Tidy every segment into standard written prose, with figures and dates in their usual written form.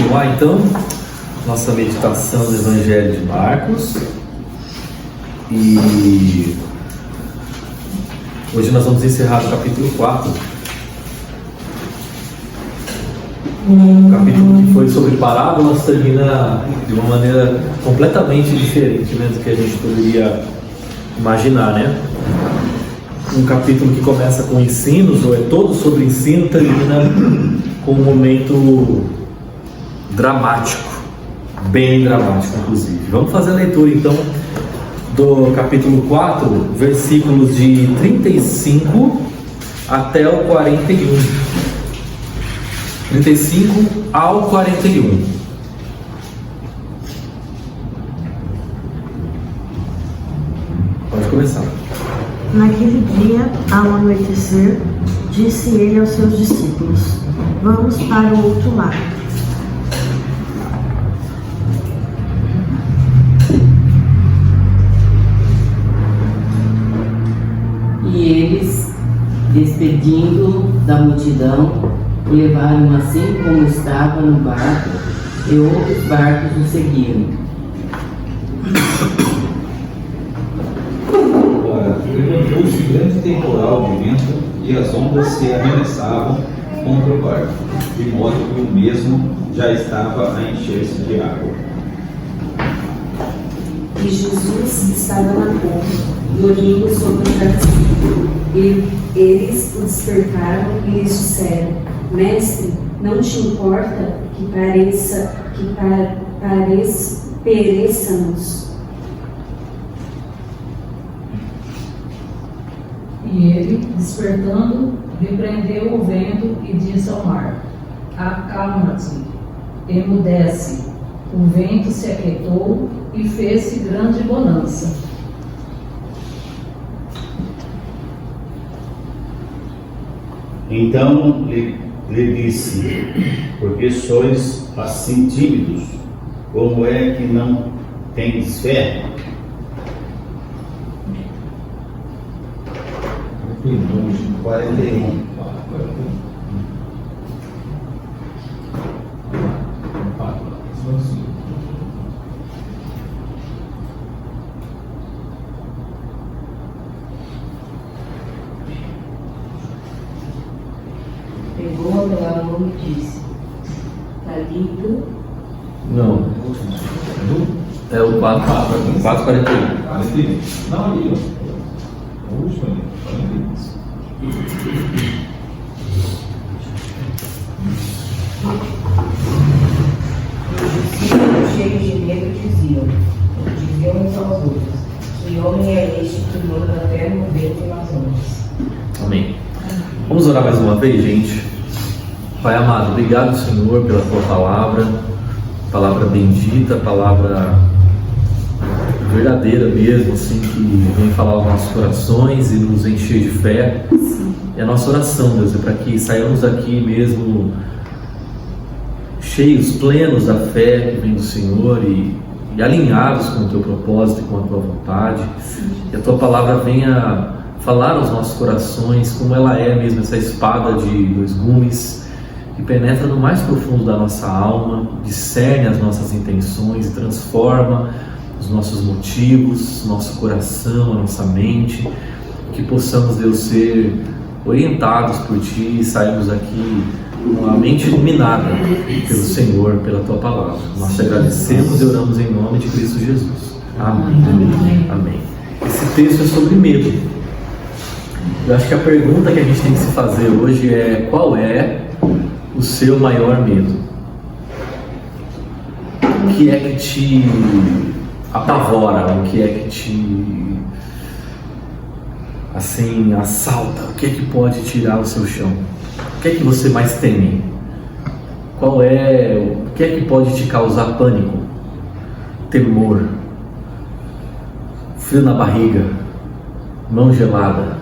Vamos lá então, nossa meditação do Evangelho de Marcos. E hoje nós vamos encerrar o capítulo 4. O capítulo que foi sobre parábolas termina de uma maneira completamente diferente, né, do que a gente poderia imaginar, né? Um capítulo que começa com ensinos, ou é todo sobre ensino, termina com um momento dramático, bem dramático inclusive. Vamos fazer a leitura então do capítulo 4, versículos de 35 até o 41. 35 ao 41. Pode começar. Naquele dia, ao anoitecer, disse ele aos seus discípulos: vamos para o outro lado. E eles, despedindo da multidão, o levaram assim como estava no barco, e outros barcos o seguiram. Levantou-se grande temporal de vento e as ondas se arremessavam contra o barco, de modo que o mesmo já estava a encher-se de água. E Jesus estava na ponta, dormindo sobre o travesseiro. E eles o despertaram e lhes disseram: Mestre, não te importa que pereçamos? E ele, despertando, repreendeu o vento e disse ao mar: acalma-te, emudece. O vento se aquietou e fez-se grande bonança. Então lhe disse: por que sois assim tímidos? Como é que não tendes fé? 41. Pegou-a pela mão e disse: Talita. Não. É o 4:41. 41. Não, ali, ó. O último ali. 41. Os discípulos, cheios de medo, diziam uns aos outros: que homem é este que manda até no vento e nas ondas? Amém. Vamos orar mais uma vez, gente. Pai amado, obrigado, Senhor, pela tua palavra bendita, palavra verdadeira mesmo, assim, que vem falar aos nossos corações e nos encher de fé. E a nossa oração, Deus, é para que saiamos daqui mesmo cheios, plenos da fé que vem do Senhor e alinhados com o teu propósito e com a tua vontade. Que a tua palavra venha falar aos nossos corações como ela é mesmo, essa espada de dois gumes que penetra no mais profundo da nossa alma, discerne as nossas intenções e transforma os nossos motivos, nosso coração, a nossa mente. Que possamos, Deus, ser orientados por Ti e sairmos aqui com a mente iluminada pelo Senhor, pela Tua palavra. Nós te agradecemos e oramos em nome de Cristo Jesus. Amém. Amém. Esse texto é sobre medo. Eu acho que a pergunta que a gente tem que se fazer hoje é: qual é o seu maior medo? O que é que te apavora? O que é que te, assim, assalta? O que é que pode tirar o seu chão? O que é que você mais teme? O que é que pode te causar pânico? Temor, frio na barriga, mão gelada,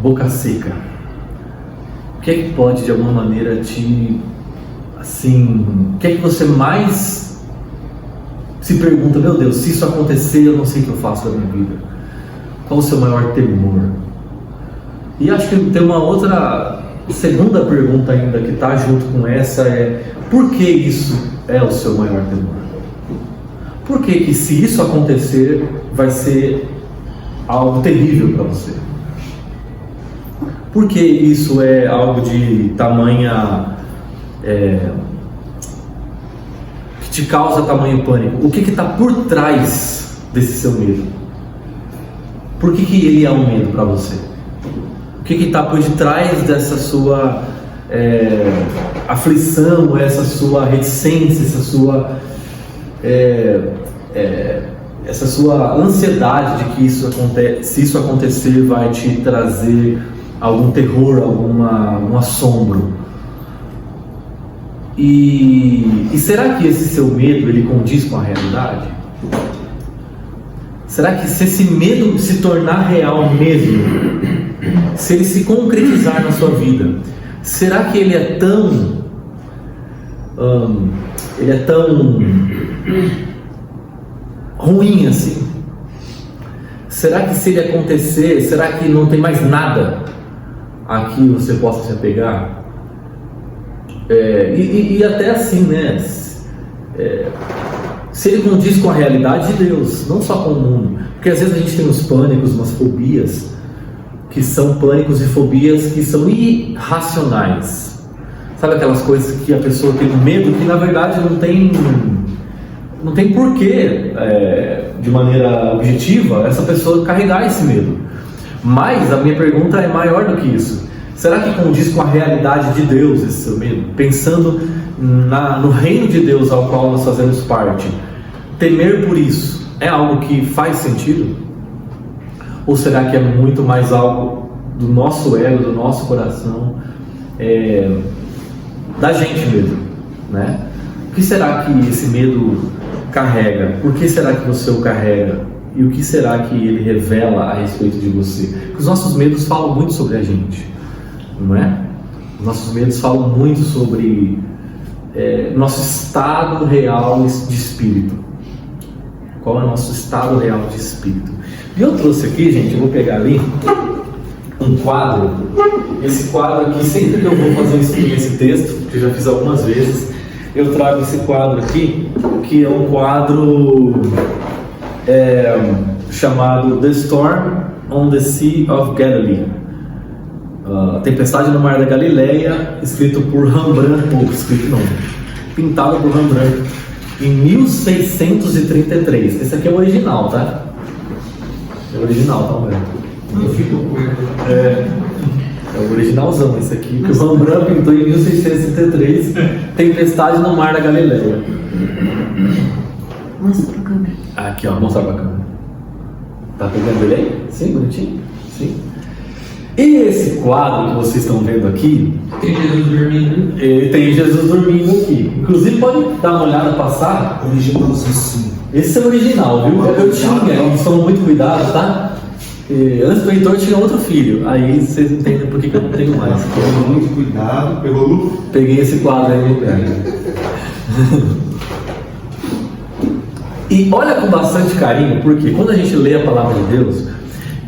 boca seca. O que é que pode de alguma maneira te, assim, o que é que você mais se pergunta: meu Deus, se isso acontecer, eu não sei o que eu faço da minha vida? Qual o seu maior temor? E acho que tem uma outra segunda pergunta ainda que está junto com essa é: por que isso é o seu maior temor? Por que se isso acontecer vai ser algo terrível para você? Por que isso é algo de tamanha que te causa tamanho pânico? O que está por trás desse seu medo? Por que ele é um medo para você? O que está por detrás dessa sua aflição, essa sua reticência, essa sua ansiedade de que se isso acontecer vai te trazer algum terror, algum assombro? E será que esse seu medo ele condiz com a realidade? Será que se esse medo se tornar real mesmo, se ele se concretizar na sua vida, será que ele é tão ruim assim? Será que se ele acontecer, será que não tem mais nada a que você possa se apegar? E até assim, né? Se ele condiz com a realidade de Deus, não só com o mundo. Porque às vezes a gente tem uns pânicos, umas fobias, que são pânicos e fobias que são irracionais. Sabe aquelas coisas que a pessoa tem medo que na verdade não tem porquê, de maneira objetiva, essa pessoa carregar esse medo. Mas a minha pergunta é maior do que isso. Será que condiz com a realidade de Deus esse seu medo? Pensando no reino de Deus ao qual nós fazemos parte, temer por isso é algo que faz sentido? Ou será que é muito mais algo do nosso ego, do nosso coração, da gente mesmo, né? O que será que esse medo carrega? Por que será que você o carrega? E o que será que ele revela a respeito de você? Porque os nossos medos falam muito sobre a gente, não é? Os nossos medos falam muito sobre nosso estado real de espírito. Qual é o nosso estado real de espírito? E eu trouxe aqui, gente, eu vou pegar ali um quadro. Esse quadro aqui, sempre que eu vou fazer esse texto, que eu já fiz algumas vezes, eu trago esse quadro aqui, que é um quadro chamado The Storm on the Sea of Galilee. Tempestade no Mar da Galileia, escrito por Rembrandt, pintado por Rembrandt em 1633. Esse aqui é o original, tá? É o original, tá, Humberto? Eu fico com ele. É o originalzão esse aqui, que o Rembrandt pintou em 1633, Tempestade no Mar da Galileia. Mostra pra câmera. Aqui, ó, mostrar pra câmera. Tá pegando ele aí? Sim, bonitinho? Sim. E esse quadro que vocês estão vendo aqui, tem Jesus dormindo. Ele tem Jesus dormindo aqui. Inclusive, pode dar uma olhada, passar. Original, sim. Esse é o original, viu? Eu tinha, eles tomam muito cuidado, tá? Antes do Heitor tinha outro filho. Aí vocês entendem por que eu não tenho mais. Pegou muito cuidado, pegou luva. Peguei esse quadro aí. E olha com bastante carinho, porque quando a gente lê a palavra de Deus,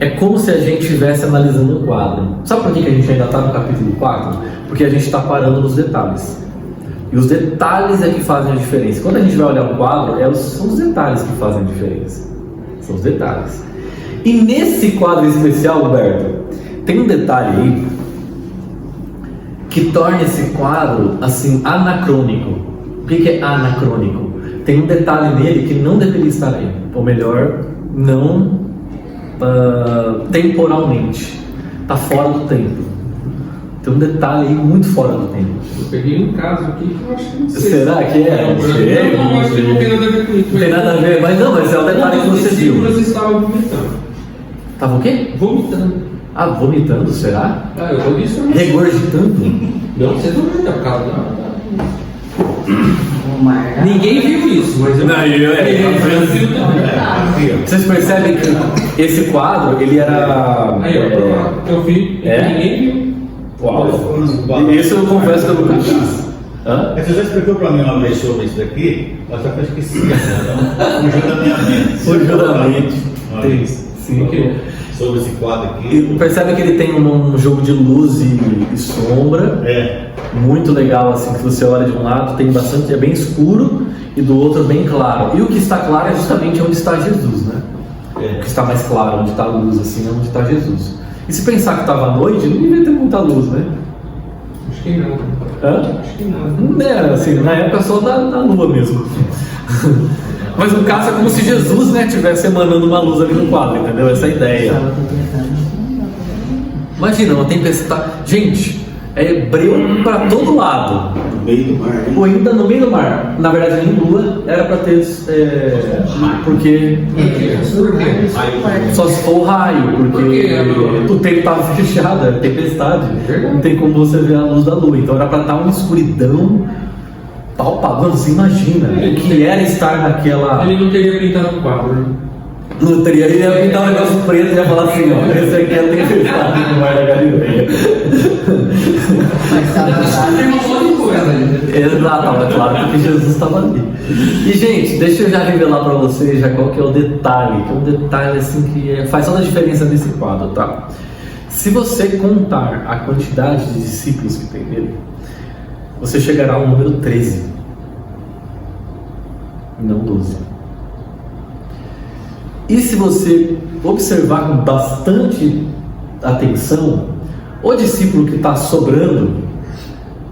é como se a gente estivesse analisando um quadro. Sabe por que a gente ainda está no capítulo 4? Porque a gente está parando nos detalhes. E os detalhes é que fazem a diferença. Quando a gente vai olhar um quadro, são os detalhes que fazem a diferença. São os detalhes. E nesse quadro especial, Roberto, tem um detalhe aí que torna esse quadro assim anacrônico. O que é anacrônico? Tem um detalhe nele que não deveria estar aí. Ou melhor, não temporalmente. Está fora do tempo. Tem um detalhe aí muito fora do tempo. Eu peguei um caso aqui que eu acho que não sei. Será que é? Não, acho que não tem nada a ver com isso. Não tem nada a ver, mas é o detalhe que você viu. Os discípulos estavam vomitando. Tava o quê? Vomitando. Ah, vomitando, será? Eu vou isso também. Regurgitando? Não, você não vai por causa da... Ninguém viu isso, mas eu... Vocês percebem que esse quadro, ele era... Aí, ó, eu vi, ninguém viu. Uau. Isso eu confesso que eu nunca fiz. Hã? Você já explicou pra mim uma vez sobre isso daqui, mas só que eu esqueci. Então, fugiu da minha mente. Fugiu da mente. Tem. Sim. sobre esse quadro E aqui. percebe que ele tem um jogo de luz e sombra, muito legal, assim, que você olha de um lado, tem bastante, é bem escuro, e do outro bem claro. E o que está claro é justamente onde está Jesus, né? O que está mais claro, onde está a luz, assim, é onde está Jesus. E se pensar que estava à noite, não devia ter muita luz, né? Acho que não. Acho que não. Não era, assim, na época só da lua mesmo. Mas no caso é como se Jesus, né, estivesse emanando uma luz ali no quadro, entendeu? Essa é a ideia. Imagina, uma tempestade. Gente, é hebreu para todo lado. No meio do mar. Ou ainda no meio do mar. Na verdade, nem lua era para ter. Porque. Por quê? Só se for o raio, porque o tempo estava fechado, era tempestade. Não tem como você ver a luz da lua. Então era para estar uma escuridão palpável. Você imagina o que era estar naquela. Ele não teria pintado um quadro, né? Não teria, ele ia pintar um negócio preto e ia falar assim: ó, esse aqui é a tempestade no mar da Galileia. Mas estava lá. Tem uma monte de coisa ali. Exato, é claro que Jesus estava ali. E gente, deixa eu já revelar para vocês já qual que é o detalhe, que é um detalhe assim que faz toda a diferença nesse quadro, tá? Se você contar a quantidade de discípulos que tem nele, você chegará ao número 13, não 12. E se você observar com bastante atenção, o discípulo que está sobrando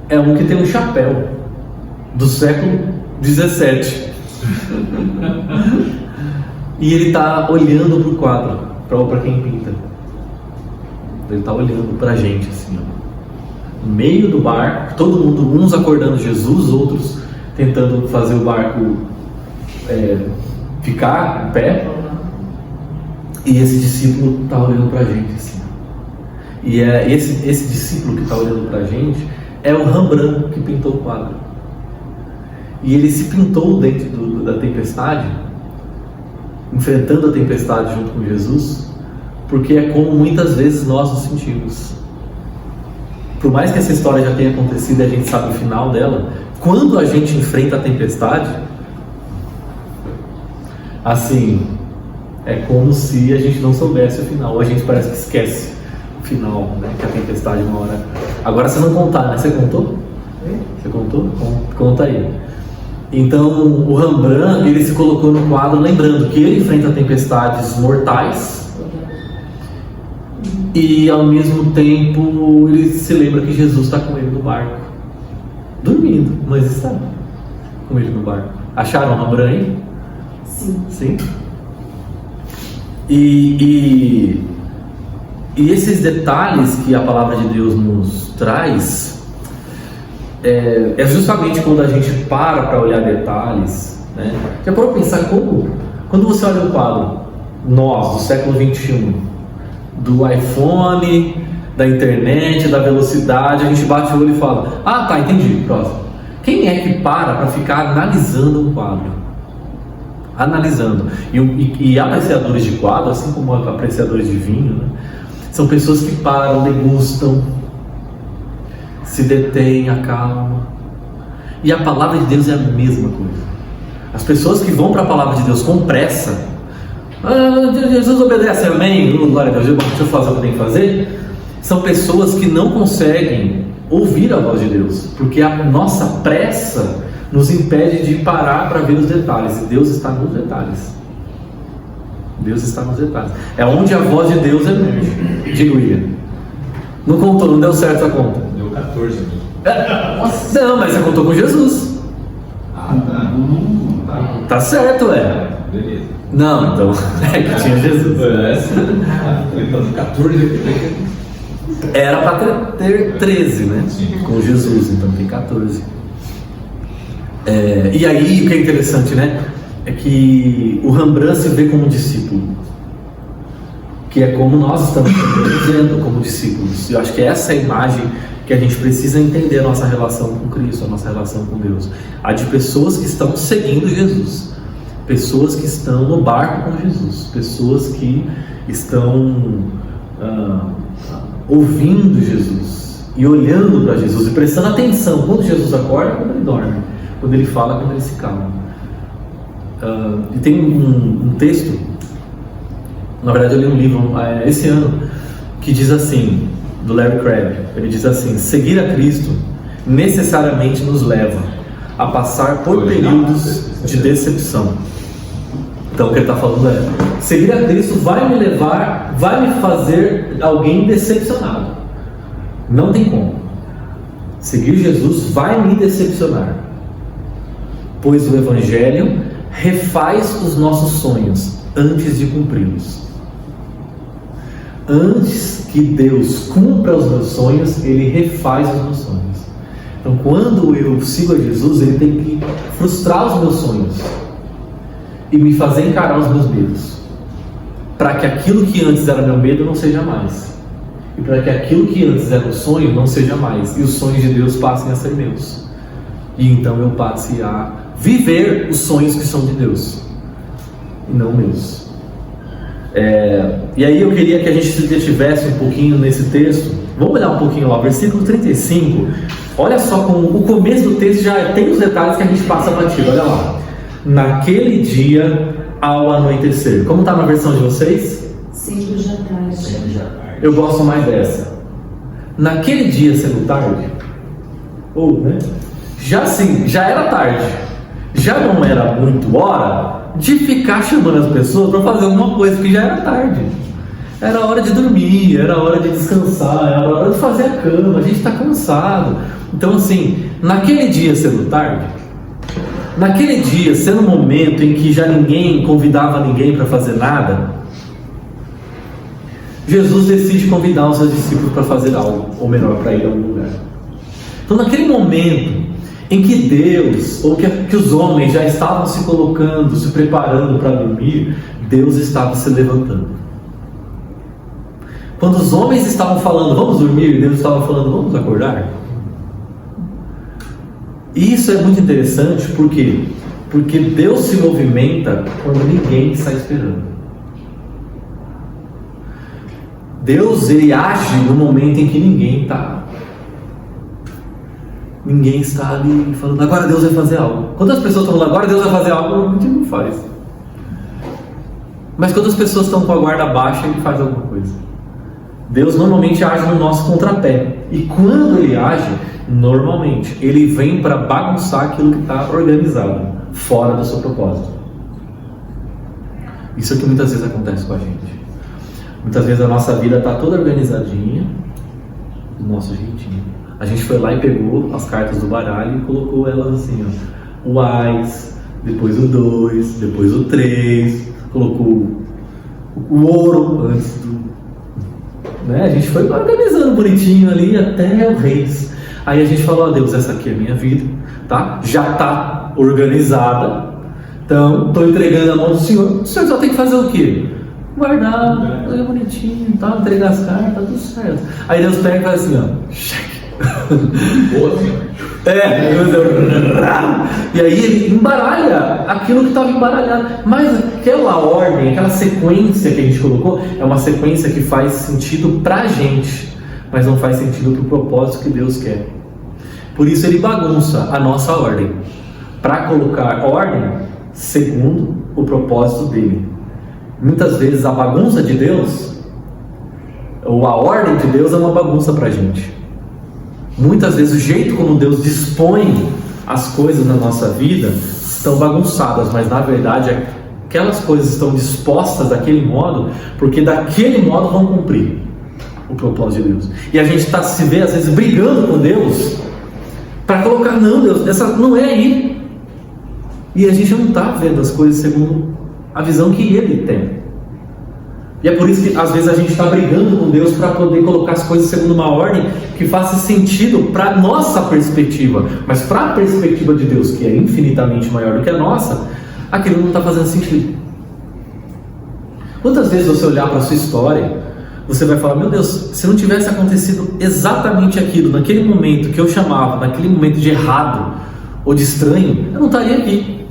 é um que tem um chapéu do século 17. E ele está olhando para o quadro, para quem pinta. Ele está olhando para a gente assim, ó. No meio do barco, todo mundo, uns acordando Jesus, outros tentando fazer o barco ficar em pé. E esse discípulo está olhando para a gente assim. E é esse discípulo que está olhando para a gente é o Rembrandt que pintou o quadro. E ele se pintou dentro da tempestade, enfrentando a tempestade junto com Jesus, porque é como muitas vezes nós nos sentimos. Por mais que essa história já tenha acontecido e a gente sabe o final dela, quando a gente enfrenta a tempestade, assim, é como se a gente não soubesse o final, ou a gente parece que esquece o final, né? Que a tempestade uma hora. Agora você não contar, né? Você contou? Você contou? Conta aí. Então o Rembrandt, ele se colocou no quadro lembrando que ele enfrenta tempestades mortais e ao mesmo tempo ele se lembra que Jesus está com ele no barco, dormindo, mas está com ele no barco. Acharam o Rembrandt aí? Sim. Sim. E esses detalhes que a palavra de Deus nos traz é justamente quando a gente para olhar detalhes, né? Já parou para pensar como, quando você olha um quadro, nós, do século XXI, do iPhone, da internet, da velocidade, a gente bate o olho e fala: ah, tá, entendi, próximo. Quem é que para ficar analisando um quadro? Analisando. E apreciadores de quadro, assim como apreciadores de vinho, né? São pessoas que param, degustam, se detêm, acalmam. E a palavra de Deus é a mesma coisa. As pessoas que vão para a palavra de Deus com pressa, Jesus obedece, amém, glória a Deus, deixa eu fazer o que eu tenho que fazer, são pessoas que não conseguem ouvir a voz de Deus, porque a nossa pressa nos impede de parar para ver os detalhes, e Deus está nos detalhes. Deus está nos detalhes. É onde a voz de Deus emerge. Diga, William. Não contou, não deu certo a conta. Deu 14 aqui. Não, mas você contou com Jesus. Ah, tá. Tá certo, Beleza. Não, então é que tinha Jesus. Falei 14 aqui. Era para ter 13, né? Sim. Com Jesus, então tem 14. E aí o que é interessante, né? É que o Rembrandt se vê como discípulo, que é como nós estamos dizendo como discípulos. Eu acho que essa é a imagem que a gente precisa entender a nossa relação com Cristo, a nossa relação com Deus. A de pessoas que estão seguindo Jesus, pessoas que estão no barco com Jesus, pessoas que estão ouvindo Jesus e olhando para Jesus e prestando atenção quando Jesus acorda, quando ele dorme, quando ele fala, quando ele se calma. E tem um texto Na verdade, eu li um livro esse ano que diz assim, do Larry Crabb. Ele diz assim: seguir a Cristo necessariamente nos leva a passar por períodos de decepção. Então o que ele está falando é: seguir a Cristo vai me levar, vai me fazer alguém decepcionado. Não tem como. Seguir Jesus vai me decepcionar, pois o Evangelho refaz os nossos sonhos antes de cumpri-los. Antes que Deus cumpra os meus sonhos, Ele refaz os meus sonhos. Então, quando eu sigo a Jesus, Ele tem que frustrar os meus sonhos e me fazer encarar os meus medos, para que aquilo que antes era meu medo não seja mais, e para que aquilo que antes era um sonho não seja mais, e os sonhos de Deus passem a ser meus, e então eu passe a viver os sonhos que são de Deus e não meus. E aí eu queria que a gente se detivesse um pouquinho nesse texto. Vamos olhar um pouquinho lá, versículo 35. Olha só como o começo do texto já tem os detalhes que a gente passa batido. Olha lá: naquele dia ao anoitecer. Como está na versão de vocês? 5 da tarde. Eu gosto mais dessa. Naquele dia sendo tarde, ou né? Já era tarde, já não era muito hora de ficar chamando as pessoas para fazer alguma coisa, porque já era tarde. Era hora de dormir, era hora de descansar, era hora de fazer a cama, a gente está cansado. Então assim, naquele dia sendo tarde, naquele dia sendo um momento em que já ninguém convidava ninguém para fazer nada, Jesus decide convidar os seus discípulos para fazer algo, ou melhor, para ir a algum lugar. Então naquele momento em que Deus, ou que os homens já estavam se colocando, se preparando para dormir, Deus estava se levantando. Quando os homens estavam falando, vamos dormir, Deus estava falando, vamos acordar. E isso é muito interessante, por quê? Porque Deus se movimenta quando ninguém está esperando. Deus, Ele age no momento em que ninguém está. Ninguém está ali falando, agora Deus vai fazer algo. Quando as pessoas estão falando, agora Deus vai fazer algo, normalmente Ele não faz. Mas quando as pessoas estão com a guarda baixa, Ele faz alguma coisa. Deus normalmente age no nosso contrapé. E quando Ele age, normalmente Ele vem para bagunçar aquilo que está organizado, fora do seu propósito. Isso é o que muitas vezes acontece com a gente. Muitas vezes a nossa vida está toda organizadinha, do nosso jeitinho. A gente foi lá e pegou as cartas do baralho e colocou elas assim, ó. O Ás, depois o 2, depois o 3, colocou o ouro antes do... Né? A gente foi organizando bonitinho ali até o Reis. Aí a gente falou, ó Deus, essa aqui é a minha vida, tá? Já está organizada. Então, estou entregando a mão do Senhor. O Senhor só tem que fazer o quê? Guardar, fazer bonitinho, tá? Entregar as cartas, tá tudo certo. Aí Deus pega e faz assim, ó. Cheque. E aí ele embaralha aquilo que estava embaralhado. Mas aquela ordem, aquela sequência que a gente colocou, é uma sequência que faz sentido pra gente, mas não faz sentido pro propósito que Deus quer. Por isso ele bagunça a nossa ordem, para colocar ordem segundo o propósito dele. Muitas vezes a bagunça de Deus, ou a ordem de Deus, é uma bagunça pra gente. Muitas vezes o jeito como Deus dispõe as coisas na nossa vida estão bagunçadas, mas na verdade aquelas coisas estão dispostas daquele modo, porque daquele modo vão cumprir o propósito de Deus. E a gente se vê às vezes brigando com Deus para colocar, não Deus, essa não é aí. E a gente não está vendo as coisas segundo a visão que Ele tem. E é por isso que às vezes a gente está brigando com Deus para poder colocar as coisas segundo uma ordem que faça sentido para a nossa perspectiva, mas para a perspectiva de Deus, que é infinitamente maior do que a nossa, aquilo não está fazendo sentido. Quantas vezes você olhar para a sua história, você vai falar, meu Deus, se não tivesse acontecido exatamente aquilo, naquele momento que eu chamava, naquele momento de errado ou de estranho, eu não estaria aqui.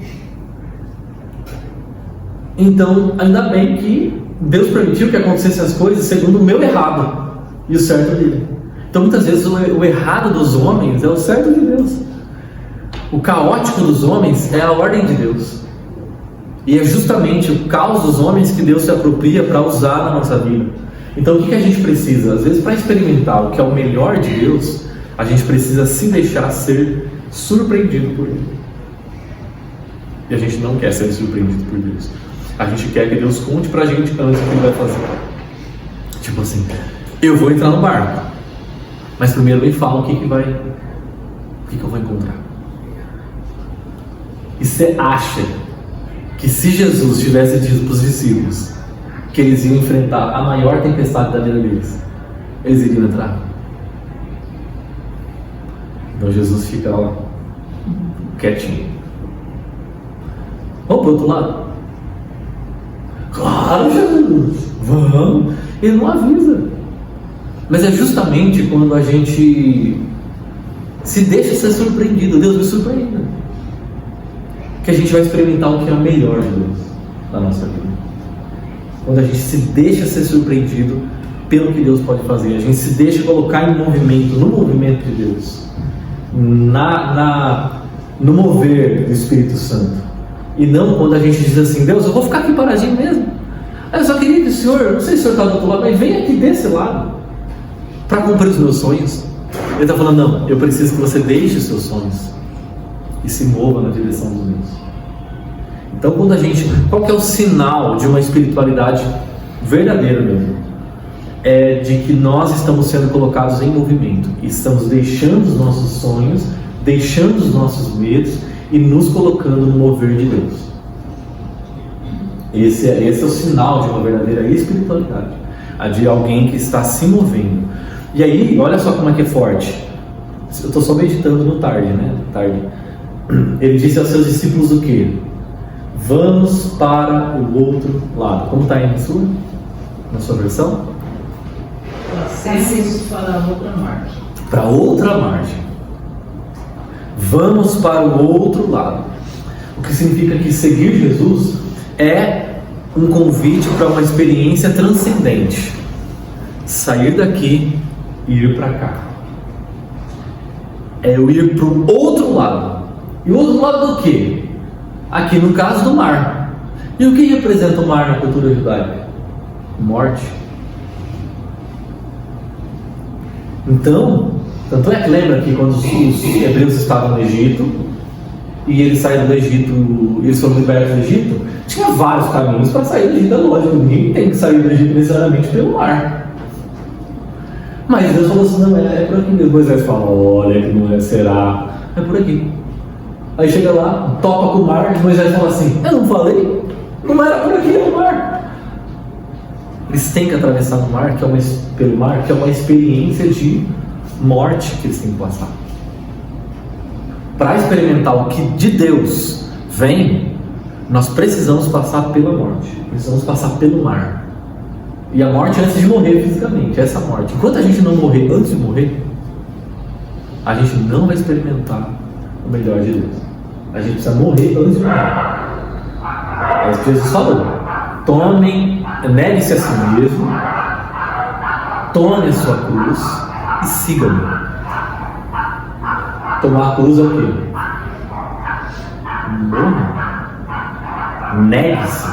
Então, ainda bem que Deus permitiu que acontecessem as coisas segundo o meu errado e o certo dele. Então muitas vezes o errado dos homens é o certo de Deus. O caótico dos homens é a ordem de Deus. E é justamente o caos dos homens que Deus se apropria para usar na nossa vida. Então o que a gente precisa? Às vezes, para experimentar o que é o melhor de Deus, a gente precisa se deixar ser surpreendido por Ele. E a gente não quer ser surpreendido por Deus. A gente quer que Deus conte pra gente antes o que Ele vai fazer. Tipo assim, eu vou entrar no barco, mas primeiro me fala o que eu vou encontrar. E você acha que se Jesus tivesse dito para os discípulos que eles iam enfrentar a maior tempestade da vida deles, eles iriam entrar? Então Jesus fica lá, quietinho. Vamos para o outro lado? Claro, Jesus, vamos. Ele não avisa. Mas é justamente quando a gente se deixa ser surpreendido, Deus me surpreenda, que a gente vai experimentar o que é o melhor de Deus na nossa vida. Quando a gente se deixa ser surpreendido pelo que Deus pode fazer, a gente se deixa colocar em movimento, no movimento de Deus, no mover do Espírito Santo. E não quando a gente diz assim, Deus, eu vou ficar aqui paradinho mesmo. Eu só queria que o Senhor, não sei se o Senhor está do outro lado, mas vem aqui desse lado para cumprir os meus sonhos. Ele está falando, não, eu preciso que você deixe os seus sonhos e se mova na direção dos meus. Então, qual que é o sinal de uma espiritualidade verdadeira mesmo? É de que nós estamos sendo colocados em movimento, estamos deixando os nossos sonhos, deixando os nossos medos e nos colocando no mover de Deus. Esse é o sinal de uma verdadeira espiritualidade, a de alguém que está se movendo. E aí, olha só como é que é forte. Eu estou só meditando no tarde, né? Ele disse aos seus discípulos o quê? Vamos para o outro lado. Como está aí na sua versão? Passemos para outra margem. Para outra margem. Vamos para o outro lado. O que significa que seguir Jesus é um convite para uma experiência transcendente. Sair daqui e ir para cá. É eu ir para o outro lado. E o outro lado do quê? Aqui no caso do mar. E o que representa o mar na cultura judaica? Morte. Então, tanto é que lembra que quando os hebreus estavam no Egito e eles saíram do Egito, eles foram libertos do Egito, tinha vários caminhos para sair do Egito. É lógico, ninguém tem que sair do Egito necessariamente pelo mar. Mas Deus falou assim, não, é por aqui mesmo. Moisés fala, olha que não é, será? É por aqui. Aí chega lá, topa com o mar, e Moisés fala assim, eu não falei? Não era por aqui, no mar. Eles têm que atravessar no mar, pelo mar, que é uma experiência de morte que eles têm que passar. Para experimentar o que de Deus vem, nós precisamos passar pela morte, precisamos passar pelo mar. E a morte antes de morrer fisicamente, essa morte. Enquanto a gente não morrer antes de morrer, a gente não vai experimentar o melhor de Deus. A gente precisa morrer antes de morrer. Jesus falou, negue-se a si mesmo, tome a sua cruz e siga-me. Tomar a cruz é o quê? Morra. Negue-se.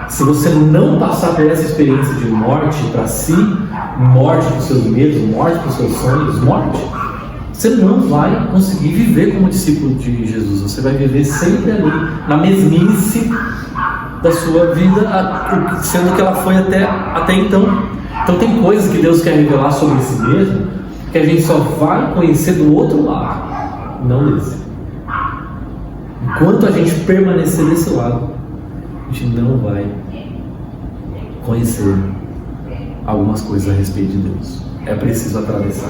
Se você não passar por essa experiência de morte para si, morte para os seus medos, morte para os seus sonhos, morte, você não vai conseguir viver como discípulo de Jesus. Você vai viver sempre ali, na mesmice da sua vida, sendo que ela foi até então. Então tem coisas que Deus quer revelar sobre si mesmo, que a gente só vai conhecer do outro lado, não desse. Enquanto a gente permanecer desse lado, a gente não vai conhecer algumas coisas a respeito de Deus. É preciso atravessar,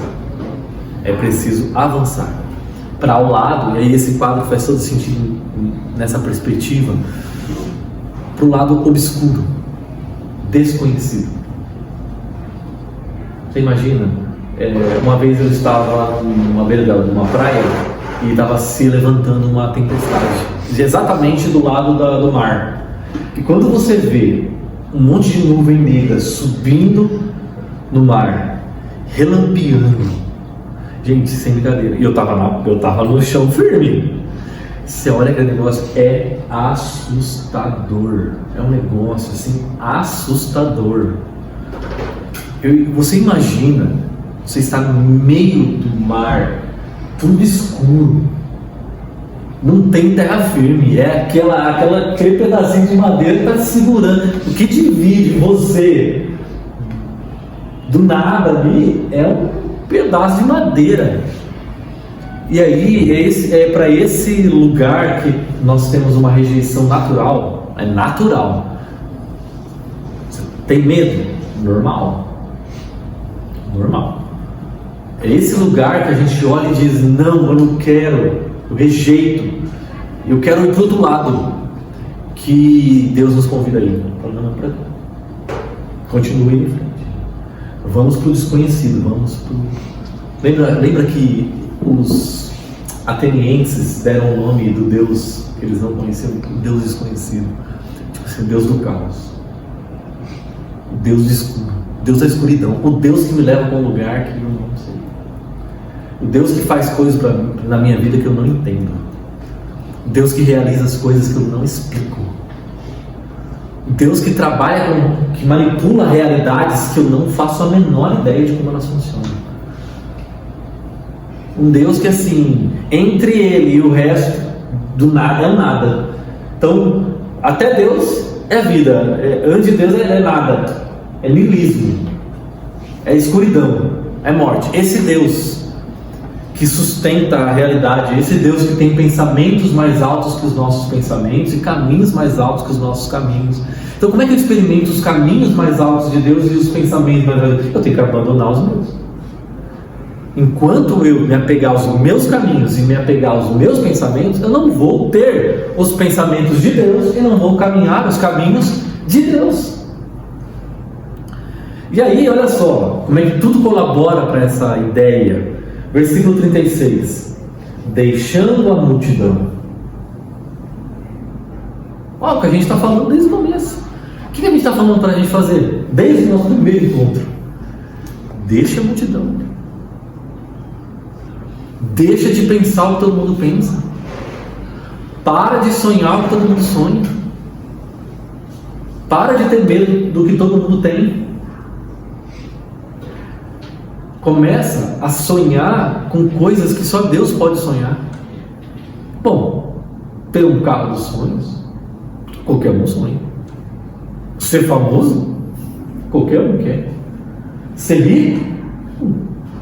é preciso avançar para o lado, e aí esse quadro faz todo sentido nessa perspectiva, para o lado obscuro, desconhecido. Você imagina, uma vez eu estava lá numa beira de uma praia e estava se levantando uma tempestade, exatamente do lado do mar. E quando você vê um monte de nuvem negra subindo no mar, relampeando, gente, sem brincadeira, e eu tava no chão firme, Você olha aquele negócio, é assustador. É um negócio assim, assustador. Você imagina, você está no meio do mar, tudo escuro, não tem terra firme, é aquele pedacinho de madeira que está te segurando. O que divide você do nada ali é um pedaço de madeira. E aí é para esse lugar que nós temos uma rejeição natural. É natural. Você tem medo? Normal. É esse lugar que a gente olha e diz: não, eu não quero, eu rejeito, eu quero ir para o outro lado, que Deus nos convida a ir. Continue em frente. Vamos para o desconhecido, Lembra que os atenienses deram o nome do Deus que eles não conheciam, o Deus desconhecido, tipo assim, o Deus do caos, o Deus do escuro, o Deus da escuridão, o Deus que me leva para um lugar que eu não sei, o Deus que faz coisas na minha vida que eu não entendo, o Deus que realiza as coisas que eu não explico, o Deus que trabalha que manipula realidades que eu não faço a menor ideia de como elas funcionam. Um Deus que, assim, entre ele e o resto, do nada é o nada. Então, até Deus é vida, antes de Deus é nada, é niilismo, é escuridão, é morte. Esse Deus que sustenta a realidade, esse Deus que tem pensamentos mais altos que os nossos pensamentos e caminhos mais altos que os nossos caminhos. Então, como é que eu experimento os caminhos mais altos de Deus e os pensamentos mais altos? Eu tenho que abandonar os meus. Enquanto eu me apegar aos meus caminhos e me apegar aos meus pensamentos, eu não vou ter os pensamentos de Deus e não vou caminhar os caminhos de Deus. E aí, olha só, como é que tudo colabora para essa ideia. Versículo 36. Deixando a multidão. Olha o que a gente está falando desde o começo. O que a gente está falando para a gente fazer? Desde o nosso primeiro encontro. Deixa a multidão. Deixa de pensar o que todo mundo pensa. Para de sonhar o que todo mundo sonha. Para de ter medo do que todo mundo tem. Começa a sonhar com coisas que só Deus pode sonhar. Bom, ter um carro dos sonhos, qualquer um sonha. Ser famoso, qualquer um quer. Ser rico,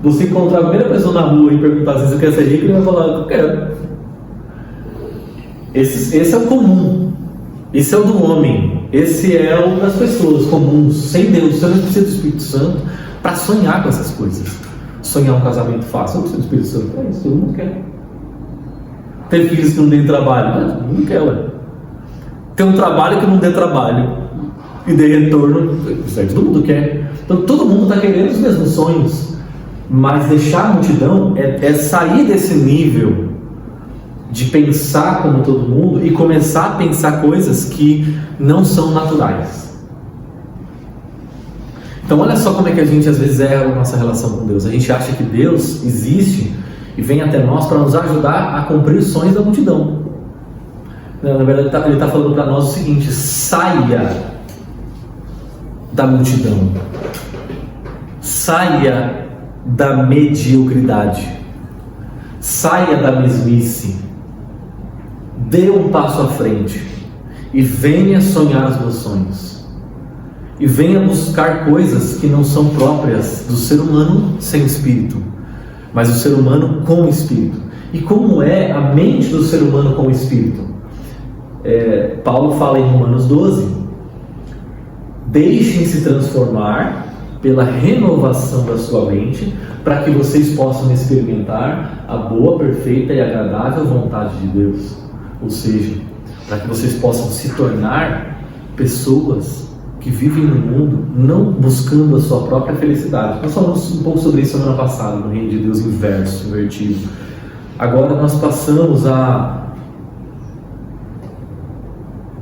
você encontrar a primeira pessoa na rua e perguntar se você quer ser rico, ele vai falar: eu quero. Esse é o comum. Esse é o do homem. Esse é o das pessoas comuns, sem Deus. Você não precisa do Espírito Santo para sonhar com essas coisas. Sonhar um casamento fácil, não precisa do Espírito Santo. É isso, todo mundo quer. Ter filhos que não dêem trabalho, todo mundo quer, ué. Ter um trabalho que não dê trabalho e dê retorno, isso aí todo mundo quer. Então todo mundo está querendo os mesmos sonhos. Mas deixar a multidão é sair desse nível de pensar como todo mundo e começar a pensar coisas que não são naturais. Então olha só como é que a gente às vezes erra a nossa relação com Deus. A gente acha que Deus existe e vem até nós para nos ajudar a cumprir os sonhos da multidão. Na verdade ele está falando para nós o seguinte: saia da multidão, saia da mediocridade, saia da mesmice, dê um passo à frente e venha sonhar os meus sonhos. E venha buscar coisas que não são próprias do ser humano sem espírito, mas do ser humano com espírito. E como é a mente do ser humano com espírito? Paulo fala em Romanos 12: deixem-se transformar pela renovação da sua mente, para que vocês possam experimentar a boa, perfeita e agradável vontade de Deus. Ou seja, para que vocês possam se tornar pessoas que vivem no mundo não buscando a sua própria felicidade. Nós falamos um pouco sobre isso semana passada, no Reino de Deus invertido. Agora nós passamos a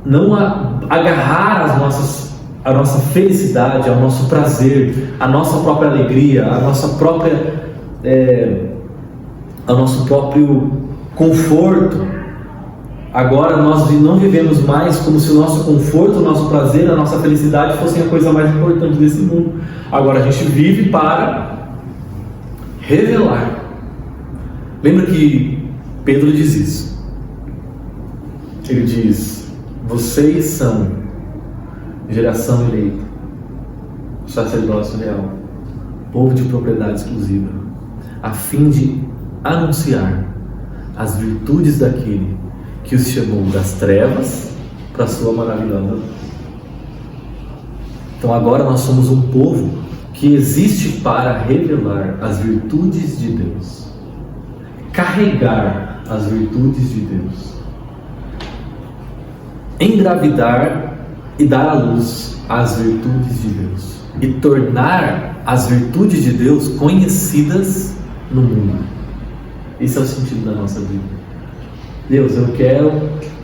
não agarrar a nossa felicidade, ao nosso prazer, a nossa própria alegria, ao nosso próprio conforto Agora nós não vivemos mais como se o nosso conforto, o nosso prazer, a nossa felicidade fossem a coisa mais importante desse mundo. Agora a gente vive para revelar. Lembra que Pedro diz isso? Ele diz: vocês são geração eleita, sacerdócio real, povo de propriedade exclusiva, a fim de anunciar as virtudes daquele que os chamou das trevas para a sua maravilhosa luz. Então agora nós somos um povo que existe para revelar as virtudes de Deus, carregar as virtudes de Deus, engravidar e dar à luz as virtudes de Deus e tornar as virtudes de Deus conhecidas no mundo. Esse é o sentido da nossa vida. Deus, eu quero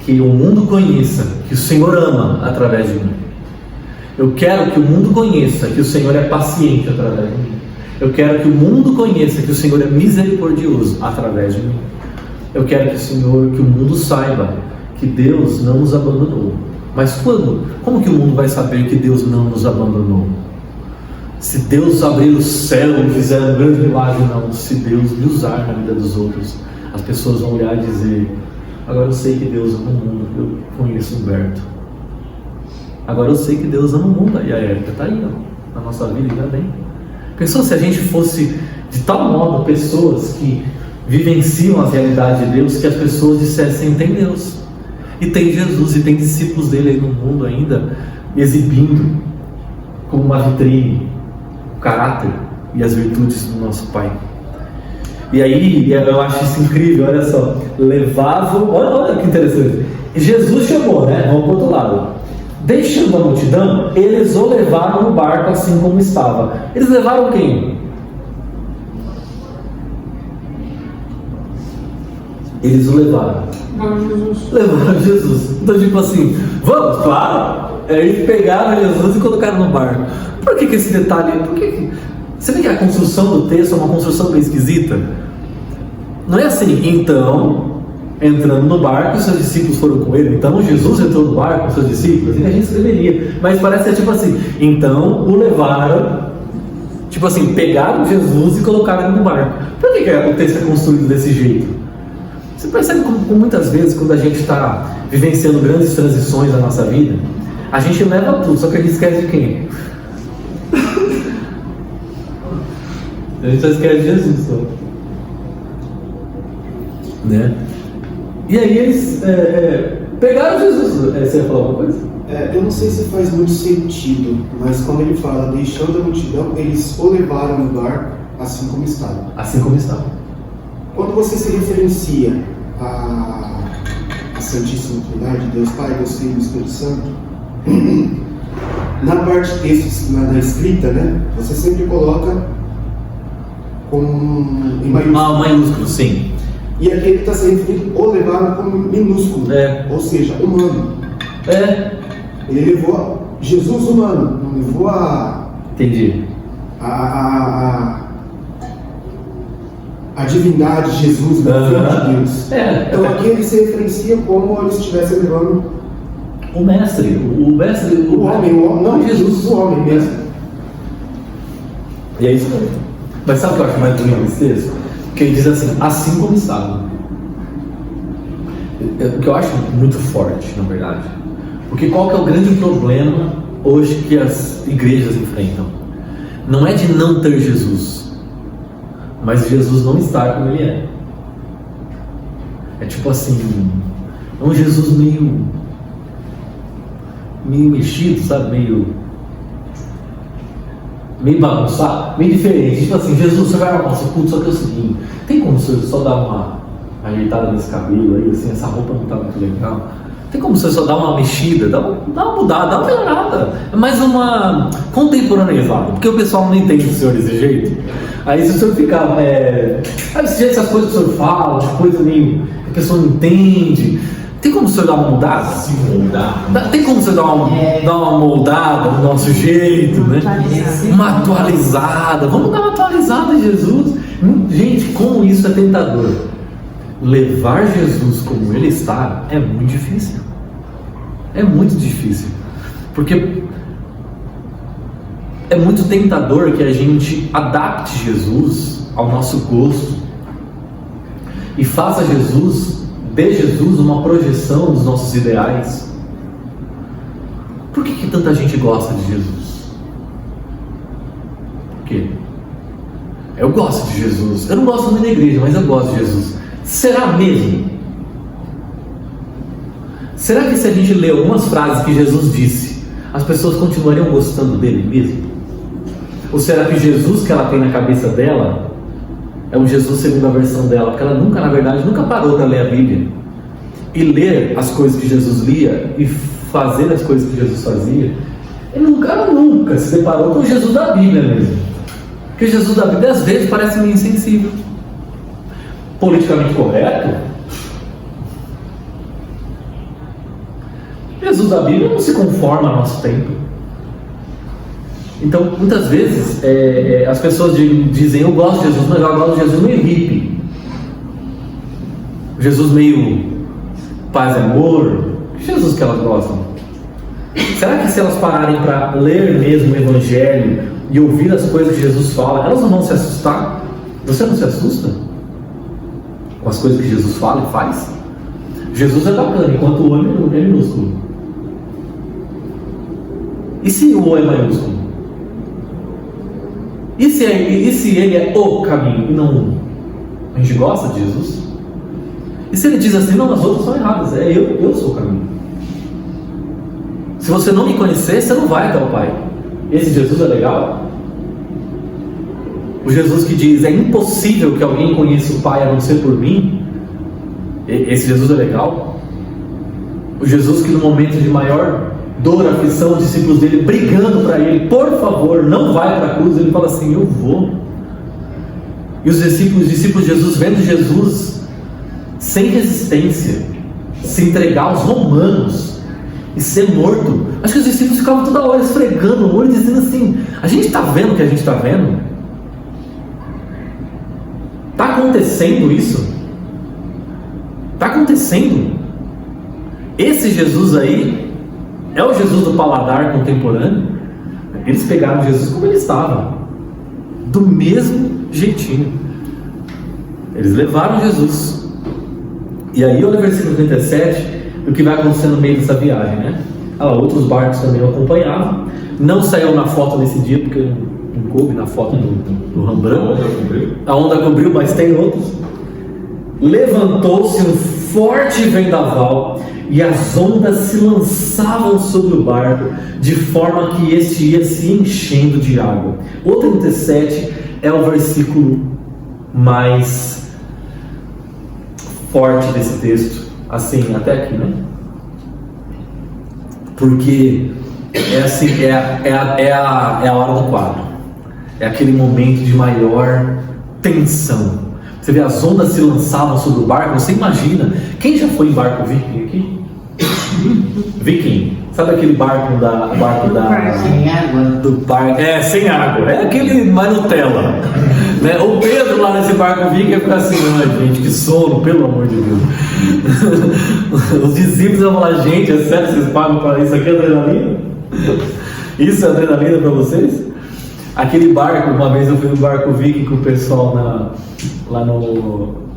que o mundo conheça que o Senhor ama através de mim. Eu quero que o mundo conheça que o Senhor é paciente através de mim. Eu quero que o mundo conheça que o Senhor é misericordioso através de mim. Eu quero que o mundo saiba que Deus não nos abandonou. Mas quando? Como que o mundo vai saber que Deus não nos abandonou? Se Deus abrir o céu e fizer um grande milagre, não. Se Deus me usar na vida dos outros, as pessoas vão olhar e dizer: agora eu sei que Deus ama o mundo. Eu conheço Humberto. Agora eu sei que Deus ama o mundo. E a Érica está aí, ó, na nossa vida, ainda bem. Pensou se a gente fosse de tal modo pessoas que vivenciam a realidade de Deus, que as pessoas dissessem: tem Deus, e tem Jesus, e tem discípulos dele aí no mundo ainda, exibindo como uma vitrine o caráter e as virtudes do nosso Pai. E aí, eu acho isso incrível, olha só, levavam, olha que interessante, Jesus chamou, né, vamos para o outro lado, deixando a multidão, eles o levaram no barco assim como estava. Eles levaram quem? Eles o levaram. Levaram Jesus. Então, tipo assim, vamos, claro. Eles pegaram Jesus e colocaram no barco. Por que esse detalhe? Você vê que a construção do texto é uma construção bem esquisita? Não é assim, então, entrando no barco, seus discípulos foram com ele. Então, Jesus entrou no barco com seus discípulos. E a gente escreveria. Mas parece ser tipo assim, então o levaram, tipo assim, pegaram Jesus e colocaram ele no barco. Por que o texto é construído desse jeito? Você percebe como muitas vezes, quando a gente está vivenciando grandes transições na nossa vida, a gente leva tudo, só que a gente esquece de quem? A gente só esquece de Jesus, só. Né? E aí eles pegaram Jesus. Você ia falar alguma coisa? Eu não sei se faz muito sentido, mas quando ele fala deixando a multidão, eles o levaram no barco assim como estava. Assim como estava. Quando você se referencia à Santíssima Trindade, Deus Pai, Deus Filho e Espírito Santo, na parte texto, na escrita, né, você sempre coloca em maiúsculo. Maiúsculo, sim. E aqui ele está sendo referido o levaram como minúsculo, ou seja, humano. Ele levou Jesus humano, não levou Entendi. A divindade de Jesus, o Filho de Deus. Então aqui ele se referencia como eles estivessem levando o mestre, o homem, não Jesus, o homem mesmo. E é isso mesmo. Mas sabe o que eu acho mais bonito nesse texto? Que ele diz assim como estava. O que eu acho muito forte, na verdade. Porque qual que é o grande problema hoje que as igrejas enfrentam? Não é de não ter Jesus, mas Jesus não estar como ele é. É tipo assim, é um Jesus meio mexido, sabe? Meio bagunçado, meio diferente. Tipo assim, Jesus, você vai ao nosso culto, só que é o seguinte: tem como você só dar uma ajeitada nesse cabelo aí, assim, essa roupa não tá muito legal? Tem como você só dar uma mexida, dá uma mudada, dá uma melhorada? É mais uma contemporaneizada, porque o pessoal não entende o senhor desse jeito. Aí se o senhor ficar, essas coisas que o senhor fala, coisa meio que a pessoa não entende, tem como o senhor dar uma mudada? Se moldar. Tem como você dar uma moldada do nosso jeito, né? Uma atualizada. Vamos dar uma atualizada em Jesus. Gente, como isso é tentador. levar Jesus como ele está é muito difícil. É muito difícil. Porque é muito tentador que a gente adapte Jesus ao nosso gosto e faça de Jesus uma projeção dos nossos ideais. Por que tanta gente gosta de Jesus? Por quê? Eu gosto de Jesus. Eu não gosto muito da igreja, mas eu gosto de Jesus. Será mesmo? Será que se a gente ler algumas frases que Jesus disse, as pessoas continuariam gostando dele mesmo? Ou será que o Jesus que ela tem na cabeça dela é um Jesus segundo a versão dela? Porque ela nunca, na verdade, nunca parou para ler a Bíblia e ler as coisas que Jesus lia e fazer as coisas que Jesus fazia. Ele nunca se deparou com o Jesus da Bíblia mesmo. Porque o Jesus da Bíblia às vezes parece meio insensível. Politicamente correto? Jesus da Bíblia não se conforma ao nosso tempo. Então, muitas vezes, as pessoas dizem, eu gosto de Jesus, mas eu gosto de Jesus meio hippie. Jesus meio paz e amor. Que Jesus que elas gostam? Será que se elas pararem para ler mesmo o Evangelho e ouvir as coisas que Jesus fala, elas não vão se assustar? Você não se assusta com as coisas que Jesus fala e faz? Jesus é bacana, enquanto o O é minúsculo. E se o O é maiúsculo? E se ele é o caminho e não... A gente gosta de Jesus? E se ele diz assim, não, as outras são erradas, eu sou o caminho. Se você não me conhecer, você não vai até o Pai. Esse Jesus é legal? O Jesus que diz, é impossível que alguém conheça o Pai a não ser por mim? Esse Jesus é legal? O Jesus que no momento de maior dor, aflição, os discípulos dele brigando para ele, por favor, não vai para a cruz, ele fala assim, eu vou. E os discípulos de Jesus vendo Jesus sem resistência se entregar aos romanos e ser morto. Acho que os discípulos ficavam toda hora esfregando o olho e dizendo assim, a gente está vendo o que a gente está vendo? Está acontecendo isso? Está acontecendo? Esse Jesus aí é o Jesus do paladar contemporâneo? Eles pegaram Jesus como ele estava, do mesmo jeitinho. Eles levaram Jesus. E aí olha o versículo 37, o que vai acontecer no meio dessa viagem, né? Outros barcos também o acompanhavam. Não saiu na foto nesse dia, porque não coube na foto do Rembrandt. A onda cobriu, mas tem outros. Levantou-se um forte vendaval e as ondas se lançavam sobre o barco, de forma que este ia se enchendo de água. O 37 é o versículo mais forte desse texto, assim, até aqui, né? Porque é assim, é a hora do quadro. É aquele momento de maior tensão. Você vê, as ondas se lançavam sobre o barco. Você imagina, quem já foi em barco viking aqui? Viking, sabe aquele barco sem água? Do barco, sem água, é aquele mais Nutella, né? O Pedro lá nesse barco viking ia ficar assim, ai gente, que sono, pelo amor de Deus. Os discípulos vão falar, gente, é sério, vocês pagam para isso aqui, é adrenalina? Isso é adrenalina para vocês? Aquele barco, uma vez eu fui no barco viking com o pessoal lá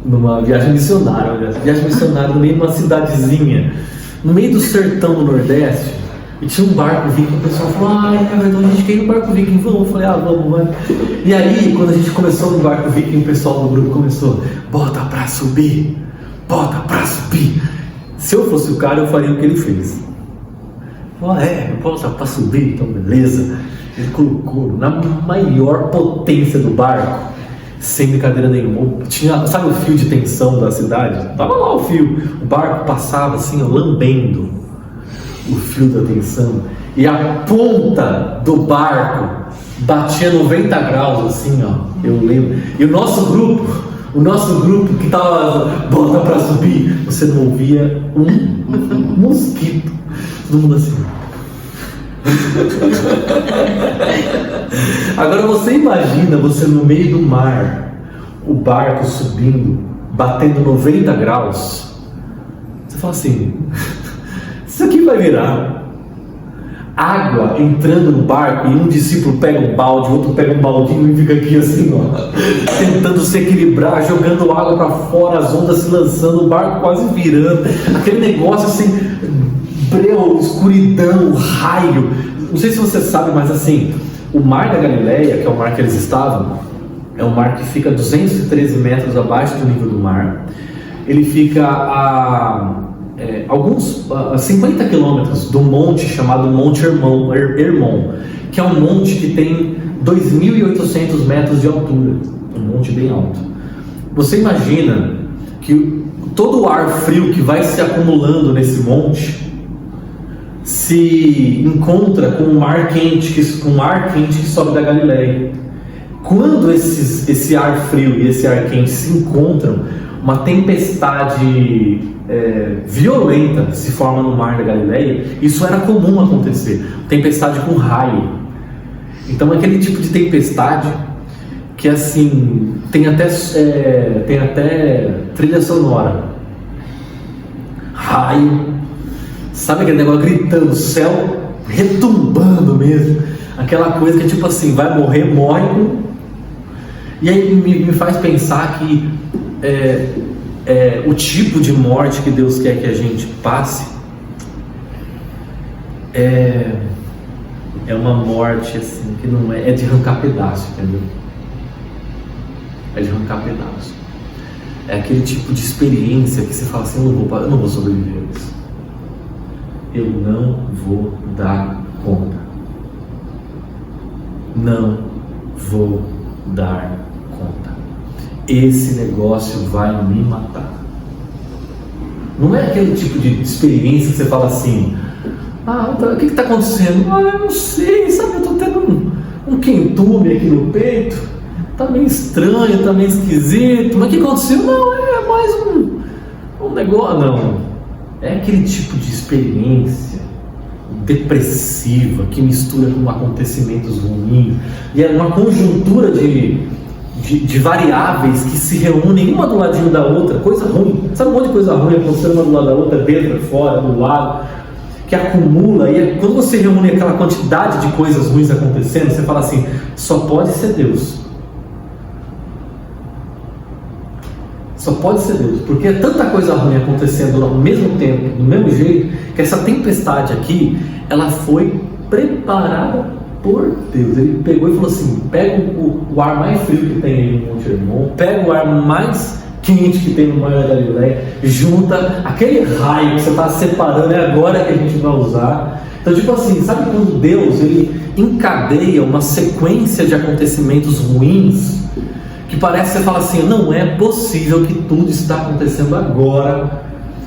numa viagem missionária, no meio de uma cidadezinha, no meio do sertão do Nordeste, e tinha um barco viking, o pessoal falou, ai, cara, então a gente quer ir no barco viking, vamos? Eu falei, vamos, vai. E aí, quando a gente começou no barco viking, o pessoal do grupo começou, bota pra subir. Se eu fosse o cara, eu faria o que ele fez. Bota pra subir, então beleza. Ele colocou na maior potência do barco, sem brincadeira nenhuma. Tinha, sabe o fio de tensão da cidade? Tava lá o fio. O barco passava assim, lambendo o fio da tensão. E a ponta do barco batia 90 graus, assim, eu lembro. E o nosso grupo que tava, bota pra subir, você não ouvia um mosquito. Todo mundo assim. Agora você imagina você no meio do mar, o barco subindo batendo 90 graus, você fala assim, isso aqui vai virar água entrando no barco, e um discípulo pega um balde, o outro pega um baldinho e fica aqui assim, ó, tentando se equilibrar, jogando água para fora, as ondas se lançando, o barco quase virando, aquele negócio assim, breu, escuridão, raio. Não sei se você sabe, mas assim, o mar da Galileia, que é o mar que eles estavam, é um mar que fica 213 metros abaixo do nível do mar. Ele fica a alguns 50 quilômetros do monte chamado Monte Hermon, que é um monte que tem 2.800 metros de altura, um monte bem alto. Você imagina que todo o ar frio que vai se acumulando nesse monte se encontra com um ar quente que sobe da Galileia. Quando esse ar frio e esse ar quente se encontram, uma tempestade violenta se forma no mar da Galileia. Isso era comum acontecer, tempestade com raio. Então aquele tipo de tempestade que assim tem até trilha sonora, raio, sabe aquele negócio gritando, o céu retumbando mesmo, aquela coisa que tipo assim, vai morre. E aí me faz pensar que o tipo de morte que Deus quer que a gente passe é uma morte assim, que não é de arrancar pedaço, entendeu? É de arrancar pedaço. É aquele tipo de experiência que você fala assim, eu não vou sobreviver a isso. Eu não vou dar conta. Não vou dar conta. Esse negócio vai me matar. Não é aquele tipo de experiência que você fala assim, então, o que está acontecendo? Eu não sei, sabe, eu estou tendo um quentume aqui no peito, está meio estranho, está meio esquisito, mas o que aconteceu? Não, é mais um negócio, não. É aquele tipo de experiência depressiva que mistura com acontecimentos ruins, e é uma conjuntura de variáveis que se reúnem uma do ladinho da outra, coisa ruim, sabe, um monte de coisa ruim acontecendo uma do lado da outra, dentro, fora, do lado, que acumula, e quando você reúne aquela quantidade de coisas ruins acontecendo, você fala assim, só pode ser Deus. Só pode ser Deus, porque é tanta coisa ruim acontecendo ao mesmo tempo, do mesmo jeito, que essa tempestade aqui, ela foi preparada por Deus. Ele pegou e falou assim, pega o ar mais frio que tem aí no Monte Hermon, pega o ar mais quente que tem no mar da Galileia, junta aquele raio que você está separando, é agora que a gente vai usar. Então, tipo assim, sabe quando Deus ele encadeia uma sequência de acontecimentos ruins, que parece que você fala assim, não é possível que tudo está acontecendo agora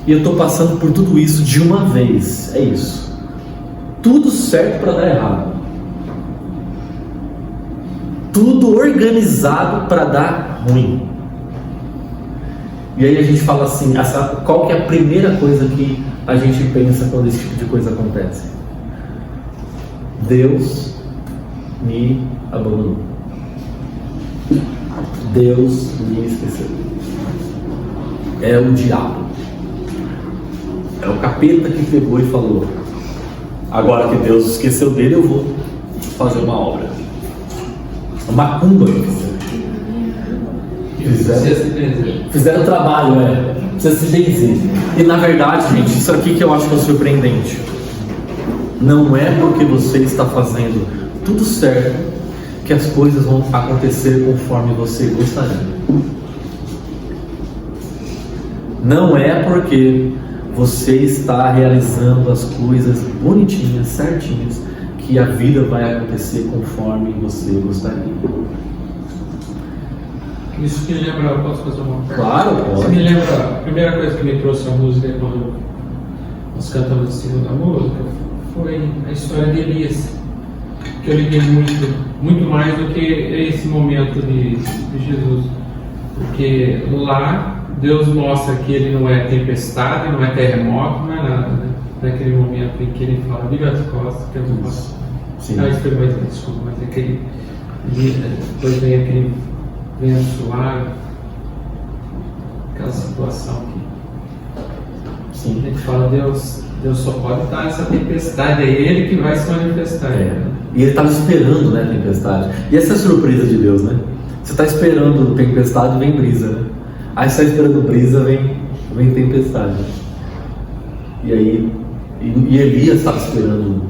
e eu estou passando por tudo isso de uma vez. É isso, tudo certo para dar errado, tudo organizado para dar ruim. E aí a gente fala assim, qual que é a primeira coisa que a gente pensa quando esse tipo de coisa acontece? Deus me abandonou. Deus me esqueceu. É o diabo. É o capeta que pegou e falou, agora que Deus esqueceu dele, eu vou fazer uma obra. A macumba que fizeram o trabalho, precisa se benzer. E na verdade, gente, isso aqui que eu acho que é surpreendente. Não é porque você está fazendo tudo certo que as coisas vão acontecer conforme você gostaria. Não é porque você está realizando as coisas bonitinhas, certinhas, que a vida vai acontecer conforme você gostaria. Isso me lembra, posso fazer uma pergunta? Claro, pode. Isso me lembra, a primeira coisa que me trouxe a música quando nós cantamos em cima da música foi a história de Elias, que eu liguei muito mais do que esse momento de Jesus, porque lá Deus mostra que ele não é tempestade, não é terremoto, não é nada, né? Naquele momento em que ele fala, vira as costas, que eu não posso. Isso foi mais, desculpa, mas aquele depois vem aquele vento suave, aquela situação que Sim. a gente fala, Deus só pode estar nessa tempestade, é Ele que vai se manifestar. E ele estava esperando, né, a tempestade. E essa é a surpresa de Deus, né? Você está esperando tempestade e vem brisa, né? Aí você está esperando brisa, vem tempestade. E aí, e Elias estava esperando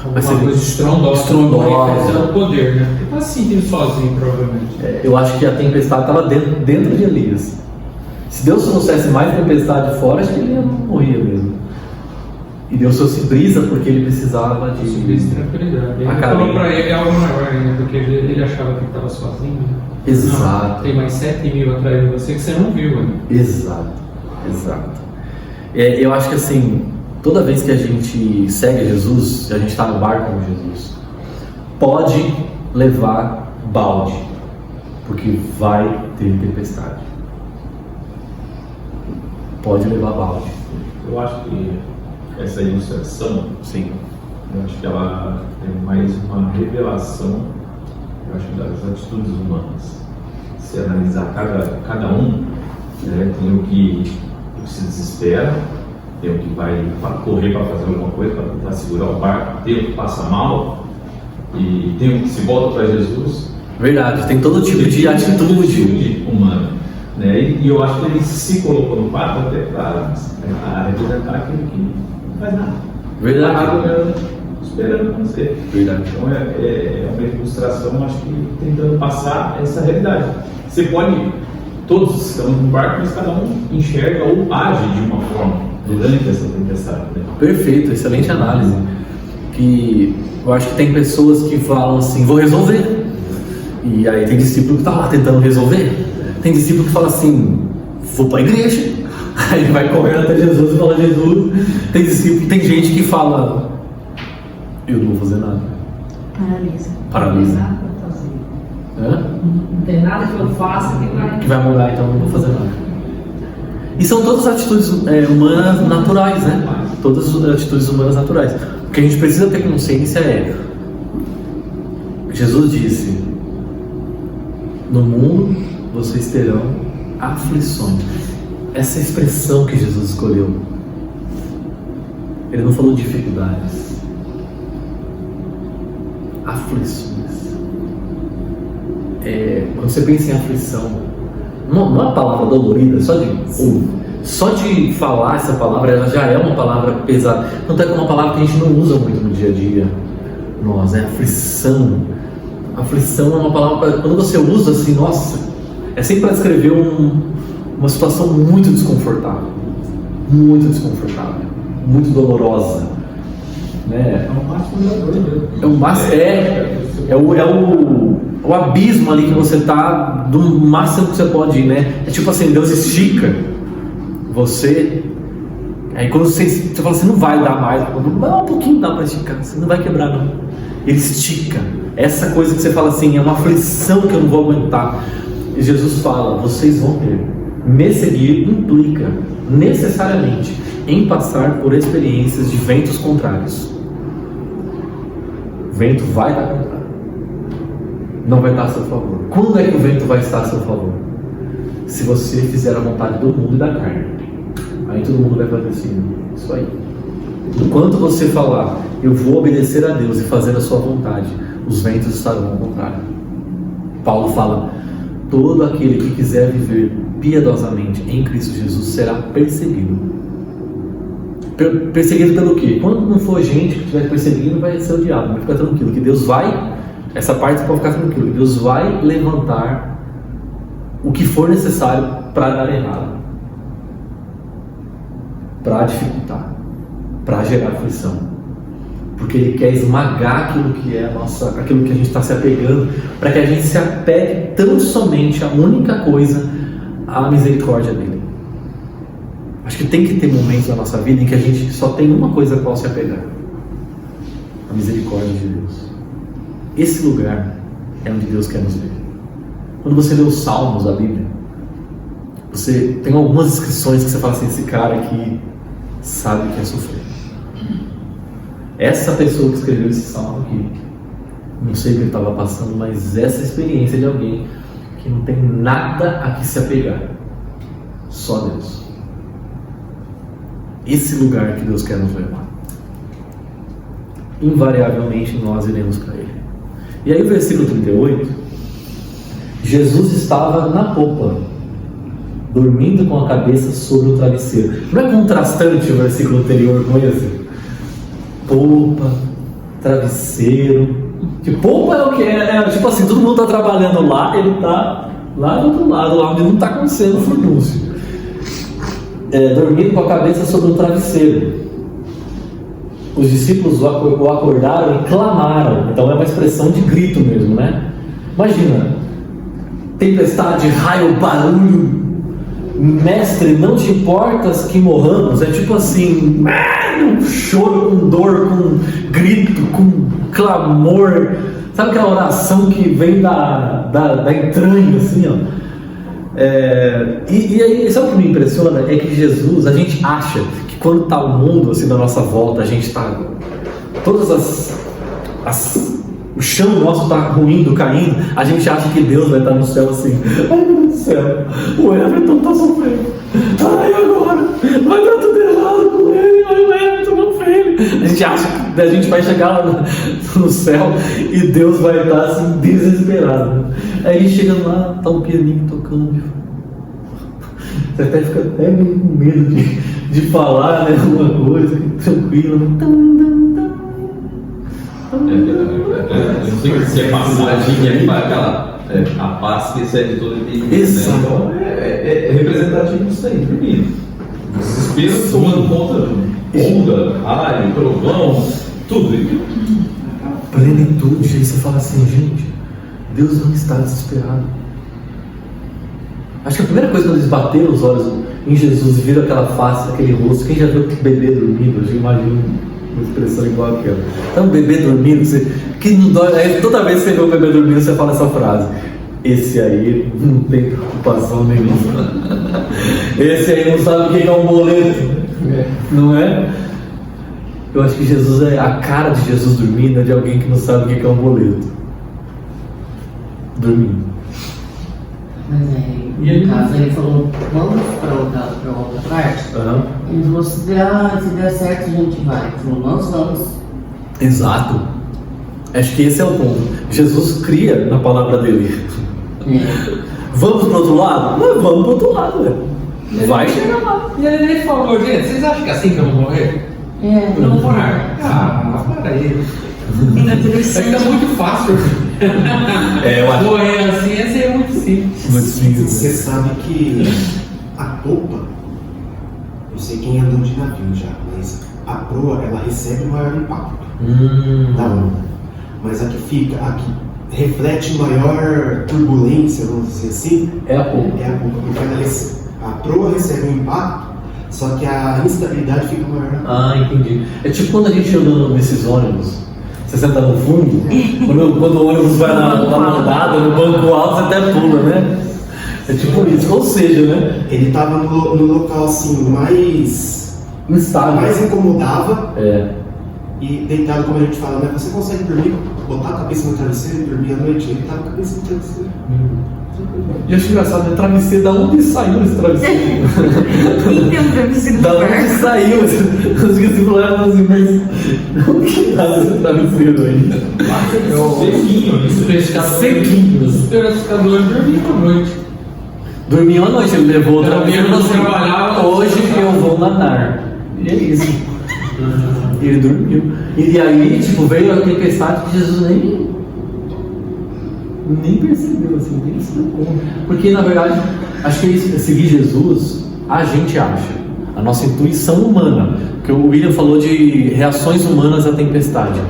uma coisa estrondosa. O poder, né? Ele está se sentindo sozinho, provavelmente. Eu acho que a tempestade estava dentro de Elias. Se Deus trouxesse mais tempestade fora, acho que ele morria mesmo. E Deus trouxe brisa porque ele precisava de tranquilidade. Ele falou para ele algo maior ainda, porque ele achava que estava sozinho. Exato. Não, tem mais 7.000 atrás de você que você não viu ainda. Exato. Eu acho que assim, toda vez que a gente segue Jesus, a gente está no barco com Jesus, pode levar balde, porque vai ter tempestade. Pode levar balde. Eu acho que essa ilustração, sim, eu acho que ela é mais uma revelação, eu acho, das atitudes humanas. Se analisar cada um, né, tem o que se desespera, tem o que vai correr para fazer alguma coisa, para tentar segurar o barco, tem o que passa mal, e tem o que se volta para Jesus. Verdade, tem todo tipo de atitude humana. Né? E eu acho que ele se colocou no barco até para representar aquele que não faz nada. Verdade. Esperando acontecer. Verdade. Então é uma ilustração, acho que tentando passar essa realidade. Você pode, todos estamos no barco, mas cada um enxerga ou age de uma forma durante essa tempestade. Né? Perfeito, excelente análise. Que eu acho que tem pessoas que falam assim, vou resolver. E aí tem discípulo que está lá tentando resolver. Tem discípulo que fala assim, vou para a igreja. Aí ele vai correndo até Jesus e fala, Jesus. Tem gente que fala, eu não vou fazer nada. Paralisa. Não tem nada que eu faça que vai mudar, então não vou fazer nada. E são todas atitudes humanas naturais, né? Todas as atitudes humanas naturais. O que a gente precisa ter consciência é, Jesus disse, no mundo vocês terão aflições. Essa expressão que Jesus escolheu. Ele não falou dificuldades. Aflições. Quando você pensa em aflição, não é uma palavra dolorida, só de falar essa palavra, ela já é uma palavra pesada. Tanto é que é uma palavra que a gente não usa muito no dia a dia. Aflição. Aflição é uma palavra, quando você usa assim, nossa, é sempre para descrever uma situação muito desconfortável, muito dolorosa, né? É o abismo ali que você está, do máximo que você pode ir, né? É tipo assim, Deus estica você, aí quando você fala assim, não vai dar mais, não, um pouquinho dá para esticar, você não vai quebrar não. Ele estica, essa coisa que você fala assim, é uma aflição que eu não vou aguentar. E Jesus fala, vocês vão ter. Me seguir implica necessariamente em passar por experiências de ventos contrários. O vento vai dar contrário, não vai estar a seu favor. Quando é que o vento vai estar a seu favor? Se você fizer a vontade do mundo e da carne. Aí todo mundo vai fazer assim, isso aí. Enquanto você falar, eu vou obedecer a Deus e fazer a sua vontade, os ventos estarão ao contrário. Paulo fala, todo aquele que quiser viver piedosamente em Cristo Jesus será perseguido. Perseguido pelo quê? Quando não for gente que estiver perseguindo, vai ser o diabo. Mas fica tranquilo, que Deus vai, essa parte você pode ficar tranquilo, Deus vai levantar o que for necessário para dar errado, para dificultar, para gerar aflição, porque Ele quer esmagar aquilo que é aquilo que a gente está se apegando, para que a gente se apegue tão somente a única coisa, a misericórdia dele. Acho que tem que ter momentos na nossa vida em que a gente só tem uma coisa a qual se apegar: a misericórdia de Deus. Esse lugar é onde Deus quer nos ver. Quando você lê os Salmos da Bíblia, você tem algumas descrições que você fala assim, esse cara aqui sabe o que é sofrer. Essa pessoa que escreveu esse salmo aqui, não sei o que ele estava passando, mas essa experiência de alguém que não tem nada a que se apegar, Só Deus. Esse lugar que Deus quer nos levar. Invariavelmente nós iremos para Ele. E aí o versículo 38, Jesus estava na popa, dormindo com a cabeça sobre o travesseiro. Não é contrastante o versículo anterior com esse? Popa, travesseiro. Que popa é o que é? Tipo assim, todo mundo está trabalhando lá, ele está lá do outro lado, lá onde não está acontecendo o furdúncio. Dormindo com a cabeça sobre o travesseiro. Os discípulos o acordaram e clamaram. Então é uma expressão de grito mesmo, né? Imagina, tempestade, raio, barulho. Mestre, não te importas que morramos? É tipo assim, um choro com dor, com grito, com clamor. Sabe aquela oração que vem da entranha, assim, ó? E aí, sabe o que me impressiona? É que Jesus, a gente acha que quando está o mundo assim na nossa volta, a gente está... Todas o chão nosso está ruindo, caindo, a gente acha que Deus vai estar no céu assim. Ai, meu Deus do céu, o Everton está sofrendo. Ai, agora vai dar tudo errado com ele. Ai, o Everton não foi ele. A gente acha que a gente vai chegar lá no céu e Deus vai estar assim desesperado. Aí a gente chega lá, tá um pianinho tocando. Você até fica meio com medo de falar, né, alguma coisa tranquilo. Eu não sei se é passadinha para aquela a paz que excede todo entendimento. Né? Então é representativo disso aí, dormindo. Desespero tomando conta, onda, raio, trovão, tudo. Plenitude, aí você fala assim, gente, Deus não está desesperado. Acho que a primeira coisa quando eles bateram os olhos em Jesus e viram aquela face, aquele rosto, quem já viu que bebê dormindo, eu já imagino uma expressão igual àquela. Então, bebê dormindo, que não dói, aí, toda vez que você vê um bebê dormindo, você fala essa frase: esse aí não tem preocupação nenhuma. Esse aí não sabe o que é um boleto, não é? Eu acho que Jesus a cara de Jesus dormindo é de alguém que não sabe o que é um boleto. Dormindo. Mas no caso ele falou, vamos para outra parte. Ele falou, se der certo a gente vai. Ele falou, nós vamos. Exato. Acho que esse é o ponto. Jesus cria na palavra dele. Vamos pro outro lado? Mas vamos pro outro lado, velho. Vai chegar lá. E aí ele falou, gente, vocês acham que é assim que eu vou morrer? Eu não vou morrer. Para aí. Fica muito fácil. Eu acho. Morrer assim, esse é muito simples. Muito simples. Você sabe que a polpa, não sei quem andou de navio já, mas a proa ela recebe o maior impacto da onda. Mas a que fica, a que reflete maior turbulência, vamos dizer assim, é a polpa. É a polpa, porque a proa recebe um impacto, só que a instabilidade fica maior. Ah, entendi. É tipo quando a gente anda nesses ônibus. Você senta no fundo, quando o ônibus vai na mandada, no banco alto, você até pula, né? É tipo isso. Ou seja, né? Ele estava no local assim, mais instável, mais incomodava. E deitado, como a gente fala, né? Você consegue dormir, botar a cabeça no travesseiro e dormir à noite? Ele estava com a cabeça no travesseiro. E eu acho engraçado, né? Travesseiro, da onde saiu esse travesseiro? Nem tem um travesseiro. Da onde saiu? Os discípulos assim, mas onde que tá esse travesseiro aí? Sequinho. Os pescadores dormiam à noite. Dormiam à noite, ele levou o travesseiro. Hoje eu vou nadar. E é isso. Ele dormiu. E aí, tipo, veio a tempestade que Jesus nem percebeu, assim, nem se deu conta. Porque, na verdade, acho que seguir Jesus, a gente acha. A nossa intuição humana. Porque o William falou de reações humanas à tempestade.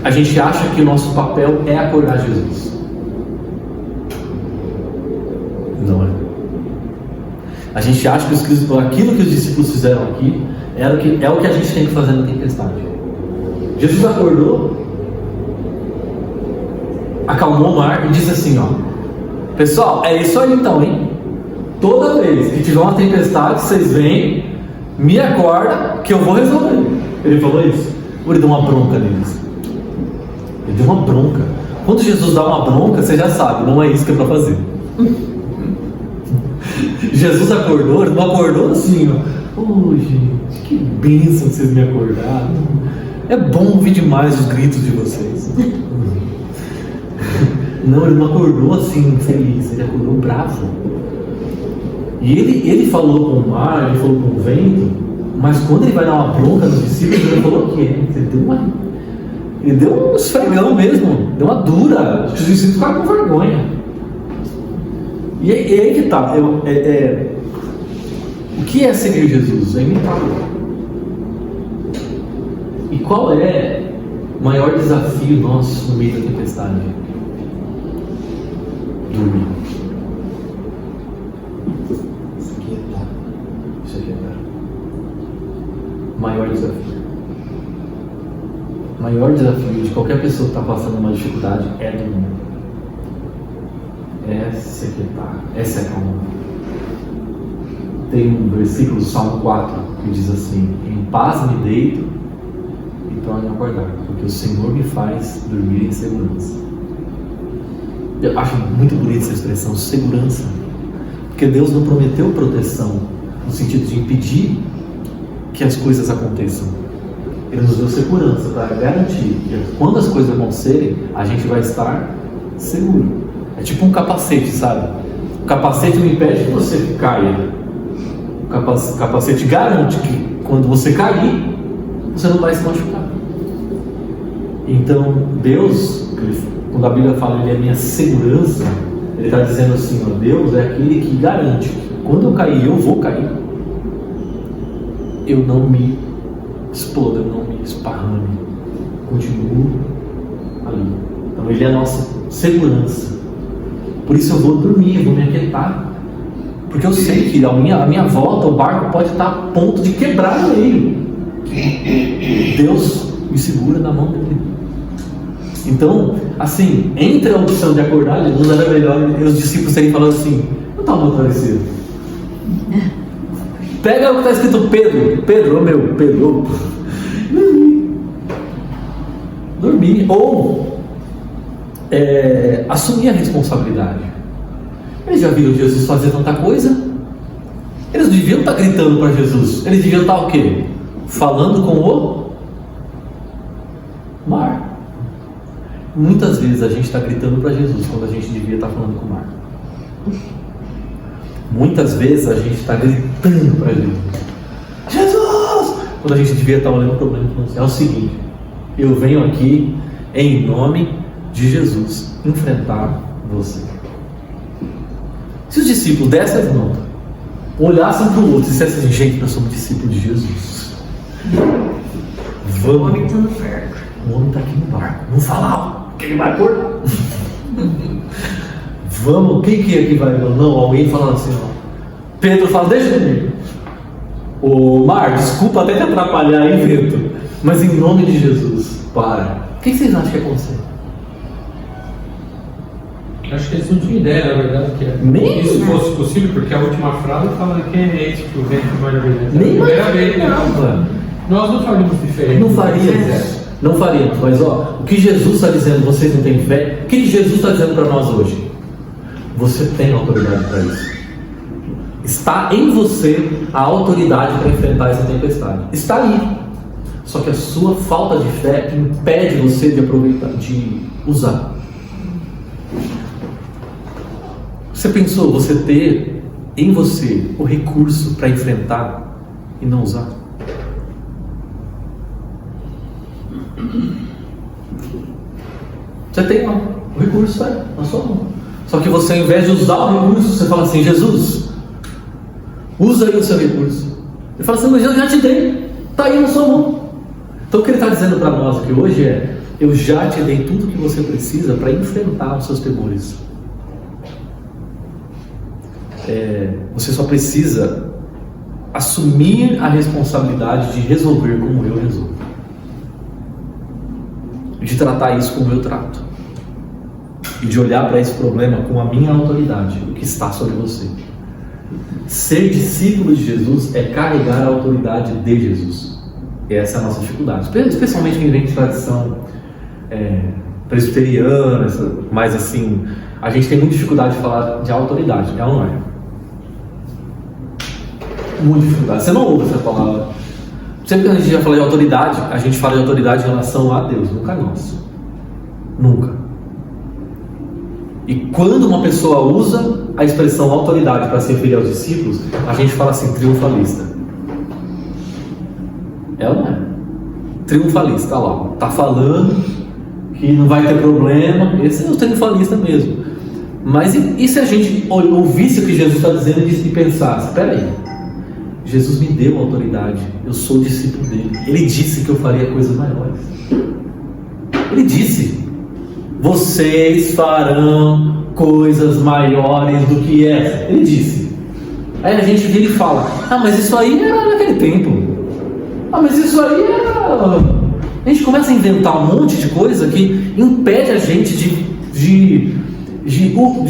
A gente acha que o nosso papel é acordar Jesus. Não é. A gente acha que aquilo que os discípulos fizeram aqui é o que a gente tem que fazer na tempestade. Jesus acordou, acalmou o mar e disse assim, ó: pessoal, é isso aí então, hein? Toda vez que tiver uma tempestade, vocês vêm, me acorda que eu vou resolver. Ele falou isso. Ele deu uma bronca neles. Ele deu uma bronca. Quando Jesus dá uma bronca, você já sabe, não é isso que é para fazer. Jesus acordou, ele não acordou assim, ó. Oh, gente, que bênção que vocês me acordaram. É bom ouvir demais os gritos de vocês. Não, ele não acordou assim feliz, ele acordou bravo. E ele falou com o mar, ele falou com o vento, mas quando ele vai dar uma bronca nos discípulos, ele falou o quê? Ele deu um esfregão mesmo, deu uma dura. Os discípulos ficaram com vergonha. E aí que tá. O que é seguir Jesus? É imitá-lo. E qual é o maior desafio nosso no meio da tempestade? Dormir. Isso aqui é dar. Maior desafio. O maior desafio de qualquer pessoa que está passando uma dificuldade é dormir. É se aquietar, é se acalmar. Tem um versículo do Salmo 4 que diz assim: em paz me deito e torno a acordar, porque o Senhor me faz dormir em segurança. Eu acho muito bonita essa expressão, segurança, porque Deus não prometeu proteção no sentido de impedir que as coisas aconteçam. Ele nos deu segurança para garantir que quando as coisas acontecerem, a gente vai estar seguro. É tipo um capacete, sabe? O capacete não impede que você caia. O capacete garante que quando você cair, você não vai se machucar. Então, Deus, quando a Bíblia fala, Ele é minha segurança, Ele está dizendo assim, ó, Deus é aquele que garante que quando eu cair, eu vou cair. Eu não me explodo, eu não me esparrame. Continuo ali. Então, Ele é a nossa segurança. Por isso eu vou dormir, eu vou me aquietar. Porque eu sei que a minha volta, o barco pode estar a ponto de quebrar no meio. Deus me segura na mão dele. Então, assim, entre a opção de acordar, Jesus era melhor os discípulos terem falado assim: não está muito parecido. Pega o que está escrito Pedro. Dormir. Ou assumir a responsabilidade. Eles já viram Jesus fazer tanta coisa. Eles deviam estar gritando para Jesus. Eles deviam estar o quê? Falando com o mar. Muitas vezes a gente está gritando para Jesus quando a gente devia estar falando com o mar. Muitas vezes a gente está gritando para Jesus, quando a gente devia estar olhando o problema. É o seguinte: eu venho aqui em nome de Jesus enfrentar você. Se os discípulos dessem as mãos, olhassem para o outro e dissessem assim: gente, nós somos discípulos de Jesus, vamos. O homem está no barco. O homem está aqui no barco. Não falava, porque ele vai acordar. Vamos, quem que é que vai? Não, alguém fala assim, ó. Pedro fala: deixa comigo. Ô Mar, desculpa até te atrapalhar aí, vento, mas em nome de Jesus, para. O que vocês acham que aconteceu? Acho que eles não tinham ideia, na verdade, que isso fosse possível, porque a última frase fala: quem é esse que o vento vai obedecer? Nem primeira vez, né? Nós não faríamos diferente. Não faríamos, mas ó, o que Jesus está dizendo, vocês não têm fé, o que Jesus está dizendo para nós hoje? Você tem autoridade para isso. Está em você a autoridade para enfrentar essa tempestade. Está aí. Só que a sua falta de fé impede você de aproveitar, de usar. Você pensou você ter em você o recurso para enfrentar e não usar? Você tem lá, o recurso está aí, na sua mão. Só que você, ao invés de usar o recurso, você fala assim: Jesus, usa aí o seu recurso. Ele fala assim: mas eu já te dei, está aí na sua mão. Então o que ele está dizendo para nós aqui hoje é: eu já te dei tudo que você precisa para enfrentar os seus temores. Você só precisa assumir a responsabilidade de resolver como eu resolvo, de tratar isso como eu trato, e de olhar para esse problema com a minha autoridade, o que está sobre você. Ser discípulo de Jesus é carregar a autoridade de Jesus. E essa é a nossa dificuldade, especialmente quem vem de tradição presbiteriana, mas assim, a gente tem muita dificuldade de falar de autoridade, é ou não é? muita dificuldade. Você não ouve essa palavra. Sempre que a gente já fala de autoridade, a gente fala de autoridade em relação a Deus, nunca a nós. Nunca. E quando uma pessoa usa a expressão autoridade para se referir aos discípulos, a gente fala assim, triunfalista. É ou não é? Triunfalista, olha lá. Está falando que não vai ter problema. Esse é o triunfalista mesmo. Mas e se a gente ouvisse o que Jesus está dizendo e pensasse, espera aí, Jesus me deu autoridade, eu sou discípulo dele, ele disse que eu faria coisas maiores, ele disse, vocês farão coisas maiores do que essa, ele disse. Aí a gente vira e fala, mas isso aí era naquele tempo, mas isso aí era... A gente começa a inventar um monte de coisa que impede a gente de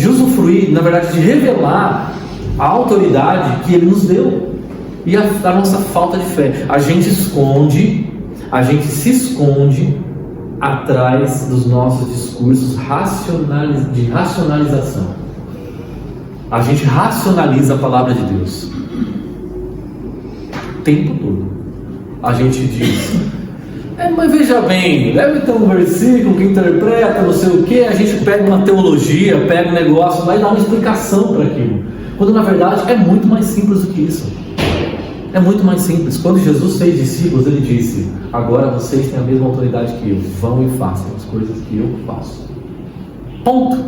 usufruir, na verdade, de revelar a autoridade que ele nos deu. E a nossa falta de fé. A gente se esconde atrás dos nossos discursos de racionalização. A gente racionaliza a palavra de Deus o tempo todo. A gente diz, mas veja bem, deve ter um versículo que interpreta não sei o que, a gente pega uma teologia, pega um negócio lá e dá uma explicação para aquilo, quando na verdade é muito mais simples do que isso. É muito mais simples. Quando Jesus fez discípulos, ele disse, agora vocês têm a mesma autoridade que eu, vão e façam as coisas que eu faço. Ponto.